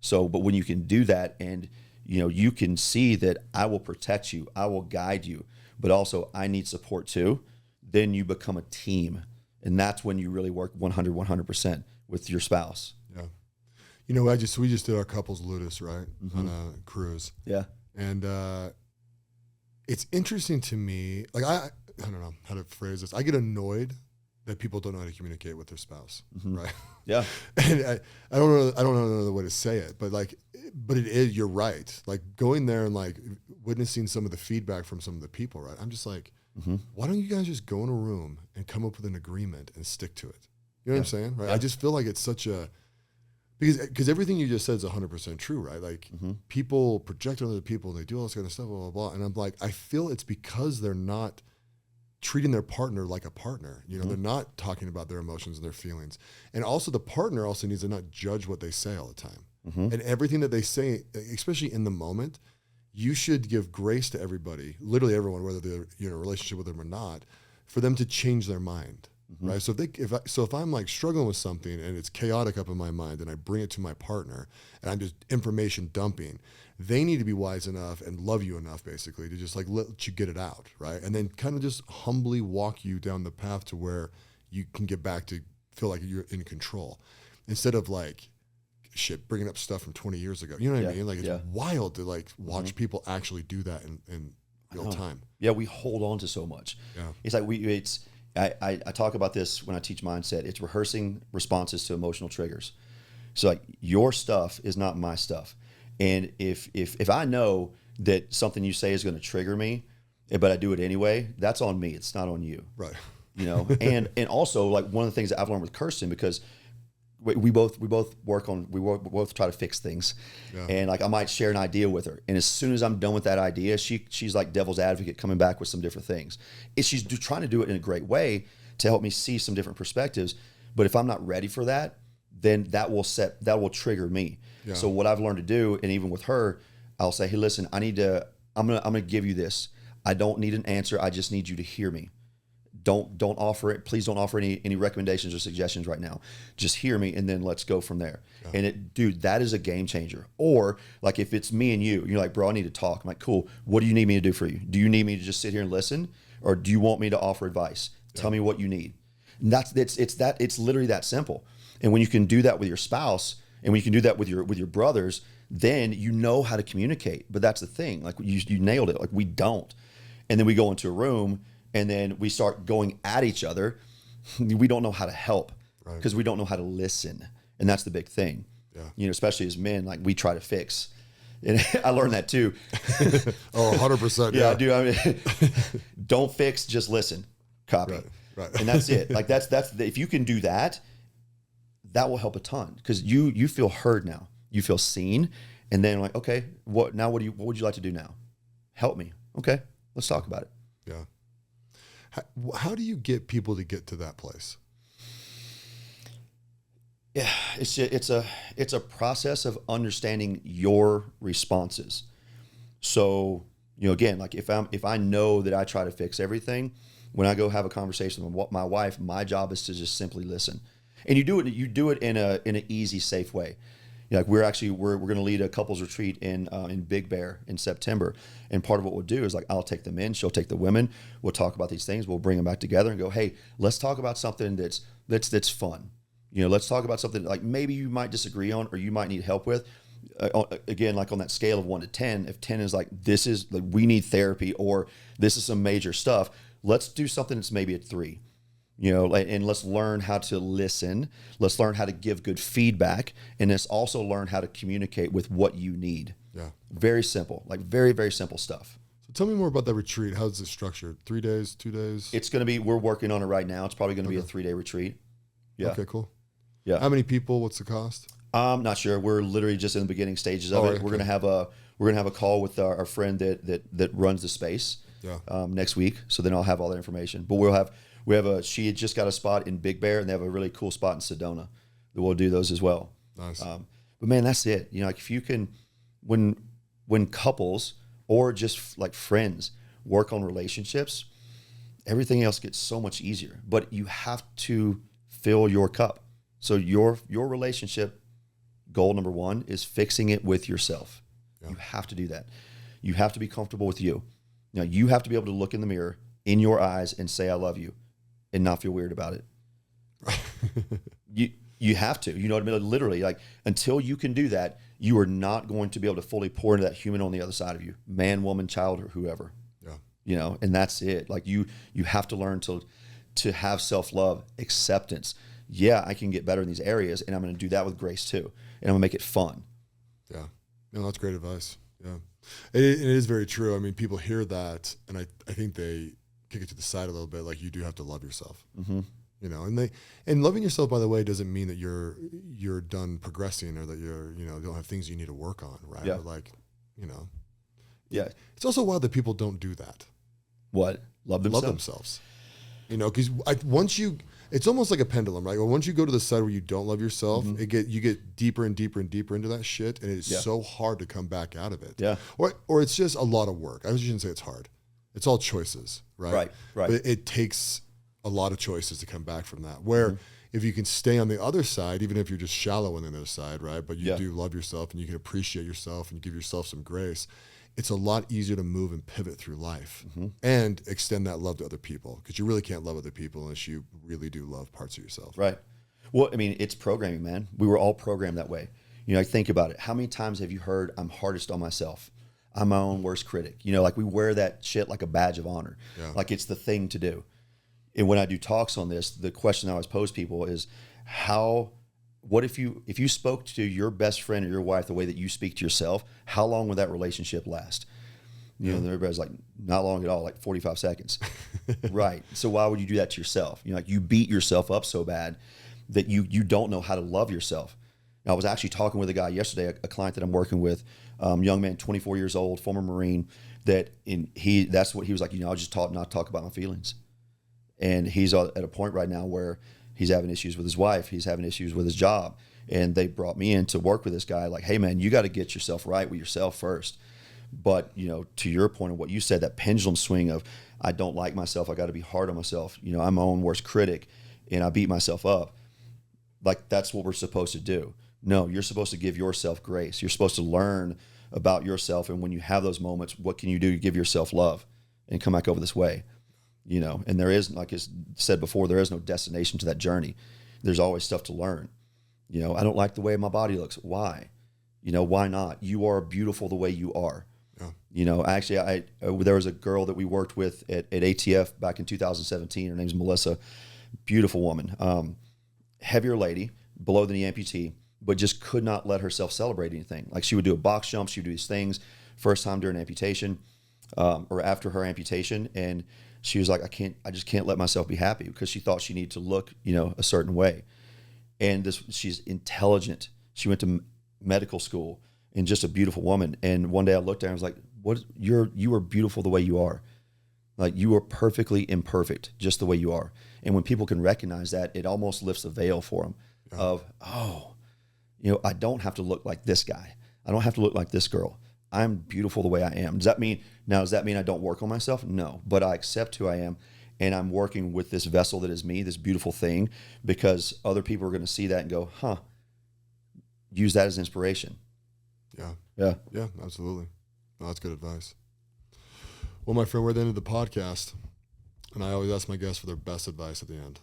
[SPEAKER 3] So, but when you can do that, and you can see that I will protect you, I will guide you, but also I need support too, then you become a team. And that's when you really work 100% with your spouse.
[SPEAKER 2] Yeah. We just did our couples Ludus, right? On a cruise.
[SPEAKER 3] Yeah.
[SPEAKER 2] And it's interesting to me, like, I don't know how to phrase this. I get annoyed that people don't know how to communicate with their spouse, right?
[SPEAKER 3] Yeah.
[SPEAKER 2] And I don't know another way to say it, but it is, you're right. Like, going there and like witnessing some of the feedback from some of the people, right? I'm just like, why don't you guys just go in a room and come up with an agreement and stick to it? You know what I'm saying? Right. Yeah. I just feel like it's such a, because everything you just said is 100% true, right? Like, people project on other people and they do all this kind of stuff, blah, blah, blah. And I'm like, I feel it's because they're not treating their partner like a partner. They're not talking about their emotions and their feelings. And also, the partner also needs to not judge what they say all the time. And everything that they say, especially in the moment, you should give grace to everybody, literally everyone, whether they're in a relationship with them or not, for them to change their mind. Right. So if I'm like struggling with something and it's chaotic up in my mind, and I bring it to my partner and I'm just information dumping, they need to be wise enough and love you enough, basically, to just like let you get it out. Right. And then kind of just humbly walk you down the path to where you can get back to feel like you're in control, instead of like, bringing up stuff from 20 years ago. You know what I mean? Like, it's wild to like watch people actually do that in real time.
[SPEAKER 3] Yeah. We hold on to so much. Yeah. It's like I talk about this when I teach mindset. It's rehearsing responses to emotional triggers. So like, your stuff is not my stuff. And if I know that something you say is going to trigger me, but I do it anyway, that's on me. It's not on you.
[SPEAKER 2] Right.
[SPEAKER 3] And also, like, one of the things that I've learned with Kirsten, because we both try to fix things. Yeah. And like, I might share an idea with her, and as soon as I'm done with that idea, she's like devil's advocate, coming back with some different things. She's trying to do it in a great way to help me see some different perspectives. But if I'm not ready for that, then that will trigger me. Yeah. So what I've learned to do, and even with her, I'll say, hey, listen, I'm gonna give you this. I don't need an answer. I just need you to hear me. Don't offer it. Please don't offer any recommendations or suggestions right now. Just hear me, and then let's go from there. Yeah. And dude, that is a game changer. Or like, if it's me and you're like, bro, I need to talk. I'm like, cool. What do you need me to do for you? Do you need me to just sit here and listen, or do you want me to offer advice? Yeah. Tell me what you need. And it's literally that simple. And when you can do that with your spouse, and when you can do that with your brothers, then you know how to communicate. But that's the thing. Like, you nailed it. Like, we don't. And then we go into a room, and then we start going at each other. We don't know how to help, because we don't know how to listen. And that's the big thing. Yeah. Especially as men, like, we try to fix. And I learned that too.
[SPEAKER 2] 100%.
[SPEAKER 3] Yeah, dude. I mean, don't fix, just listen, copy. Right. And that's it. Like, that's if you can do that, that will help a ton, because you feel heard now. You feel seen. And then, like, okay, what would you like to do now? Help me. Okay, let's talk about it.
[SPEAKER 2] Yeah. How do you get people to get to that place?
[SPEAKER 3] Yeah, it's a process of understanding your responses. So, again, like, if I know that I try to fix everything, when I go have a conversation with my wife, my job is to just simply listen. And you do it in an easy, safe way. Like, we're going to lead a couples retreat in Big Bear in September, and part of what we'll do is, like, I'll take the men, she'll take the women. We'll talk about these things. We'll bring them back together and go, hey, let's talk about something that's fun. let's talk about something like maybe you might disagree on or you might need help with. Again, like on that scale of 1 to 10, if 10 is like, this is like, we need therapy or this is some major stuff, let's do something that's maybe at 3, and let's learn how to listen. Let's learn how to give good feedback. And let's also learn how to communicate with what you need.
[SPEAKER 2] Yeah.
[SPEAKER 3] Very simple, like very, very simple stuff.
[SPEAKER 2] So tell me more about that retreat. How's it structured? 3 days, 2 days?
[SPEAKER 3] It's going to be, we're working on it right now. It's probably going to be a 3-day retreat. Yeah.
[SPEAKER 2] Okay, cool.
[SPEAKER 3] Yeah.
[SPEAKER 2] How many people? What's the cost?
[SPEAKER 3] I'm not sure. We're literally just in the beginning stages of it.
[SPEAKER 2] Okay.
[SPEAKER 3] We're gonna have a call with our friend that runs the space next week. So then I'll have all that information. But she had just got a spot in Big Bear, and they have a really cool spot in Sedona that we'll do those as well.
[SPEAKER 2] Nice.
[SPEAKER 3] But man, that's it. Like if you can, when couples or just like friends work on relationships, everything else gets so much easier. But you have to fill your cup. So your relationship goal number 1 is fixing it with yourself. Yeah. You have to do that. You have to be comfortable with you. Now you have to be able to look in the mirror in your eyes and say, I love you, and not feel weird about it. You have to, you know what I mean? Literally, like until you can do that, you are not going to be able to fully pour into that human on the other side of you, man, woman, child, or whoever. Yeah. And that's it. Like you have to learn to have self-love, acceptance. Yeah, I can get better in these areas, and I'm going to do that with grace too. And I'm going to make it fun.
[SPEAKER 2] Yeah. No, that's great advice. Yeah. It is very true. I mean, people hear that, and I think they kick it to the side a little bit. Like, you do have to love yourself. Mm-hmm. And loving yourself, by the way, doesn't mean that you're done progressing or that you don't have things you need to work on, right?
[SPEAKER 3] Yeah.
[SPEAKER 2] Or like,
[SPEAKER 3] Yeah.
[SPEAKER 2] It's also wild that people don't do that.
[SPEAKER 3] What? Love themselves.
[SPEAKER 2] Love themselves. Because it's almost like a pendulum, right? Well, once you go to the side where you don't love yourself, mm-hmm. you get deeper and deeper and deeper into that shit, and it's so hard to come back out of it.
[SPEAKER 3] Yeah.
[SPEAKER 2] Or it's just a lot of work. I shouldn't say it's hard. It's all choices, right?
[SPEAKER 3] Right.
[SPEAKER 2] But it takes a lot of choices to come back from that. Where if you can stay on the other side, even if you're just shallow on the other side, right? But you do love yourself and you can appreciate yourself and give yourself some grace, it's a lot easier to move and pivot through life and extend that love to other people, because you really can't love other people unless you really do love parts of yourself.
[SPEAKER 3] Right. Well, I mean, it's programming, man. We were all programmed that way. Think about it. How many times have you heard, I'm hardest on myself? I'm my own worst critic. Like we wear that shit like a badge of honor. Yeah. Like it's the thing to do. And when I do talks on this, the question I always pose people is what if you spoke to your best friend or your wife the way that you speak to yourself, how long would that relationship last? Everybody's like, not long at all, like 45 seconds. Right. So why would you do that to yourself? Like you beat yourself up so bad that you don't know how to love yourself. Now, I was actually talking with a guy yesterday, a client that I'm working with, young man, 24 years old, former Marine, that's what he was like, I'll just not talk about my feelings. And he's at a point right now where he's having issues with his wife. He's having issues with his job. And they brought me in to work with this guy. Like, hey, man, you got to get yourself right with yourself first. But, to your point of what you said, that pendulum swing of I don't like myself. I got to be hard on myself. I'm my own worst critic and I beat myself up. Like, that's what we're supposed to do. No, you're supposed to give yourself grace. You're supposed to learn about yourself. And when you have those moments, what can you do to give yourself love and come back over this way? And there is, like I said before, there is no destination to that journey. There's always stuff to learn. I don't like the way my body looks. Why? Why not? You are beautiful the way you are. Yeah. Actually, there was a girl that we worked with at ATF back in 2017. Her name's Melissa. Beautiful woman. Heavier lady, below the knee amputee, but just could not let herself celebrate anything. Like she would do a box jump. She would do these things first time during amputation or after her amputation. And she was like, I just can't let myself be happy, because she thought she needed to look, a certain way. And she's intelligent. She went to medical school and just a beautiful woman. And one day I looked at her and was like, you are beautiful the way you are. Like you are perfectly imperfect, just the way you are. And when people can recognize that, it almost lifts a veil for them of, I don't have to look like this guy. I don't have to look like this girl. I'm beautiful the way I am. Does that mean I don't work on myself? No, but I accept who I am, and I'm working with this vessel that is me, this beautiful thing, because other people are going to see that and go, use that as inspiration. Yeah,
[SPEAKER 2] absolutely. No, that's good advice. Well, my friend, we're at the end of the podcast, and I always ask my guests for their best advice at the end.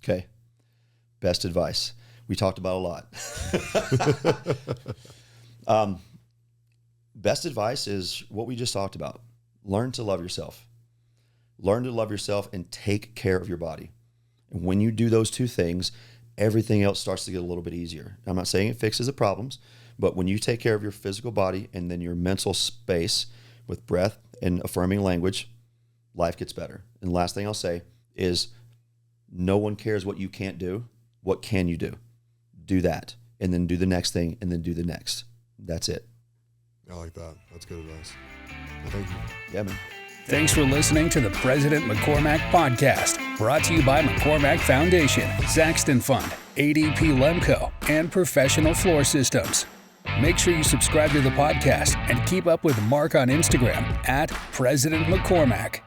[SPEAKER 3] Okay. Best advice. we talked about a lot. Best advice is what we just talked about. Learn to love yourself. Learn to love yourself and take care of your body. And when you do those two things, everything else starts to get a little bit easier. I'm not saying it fixes the problems, but when you take care of your physical body and then your mental space with breath and affirming language, life gets better. And the last thing I'll say is no one cares what you can't do. What can you do? Do that. And then do the next thing and then do the next. That's it.
[SPEAKER 2] I like that. That's good advice. Well, thank you.
[SPEAKER 3] Yeah, man.
[SPEAKER 1] Thanks for listening to the President McCormack Podcast, brought to you by McCormack Foundation, Saxton Fund, ADP Lemco, and Professional Floor Systems. Make sure you subscribe to the podcast and keep up with Mark on Instagram @President McCormack.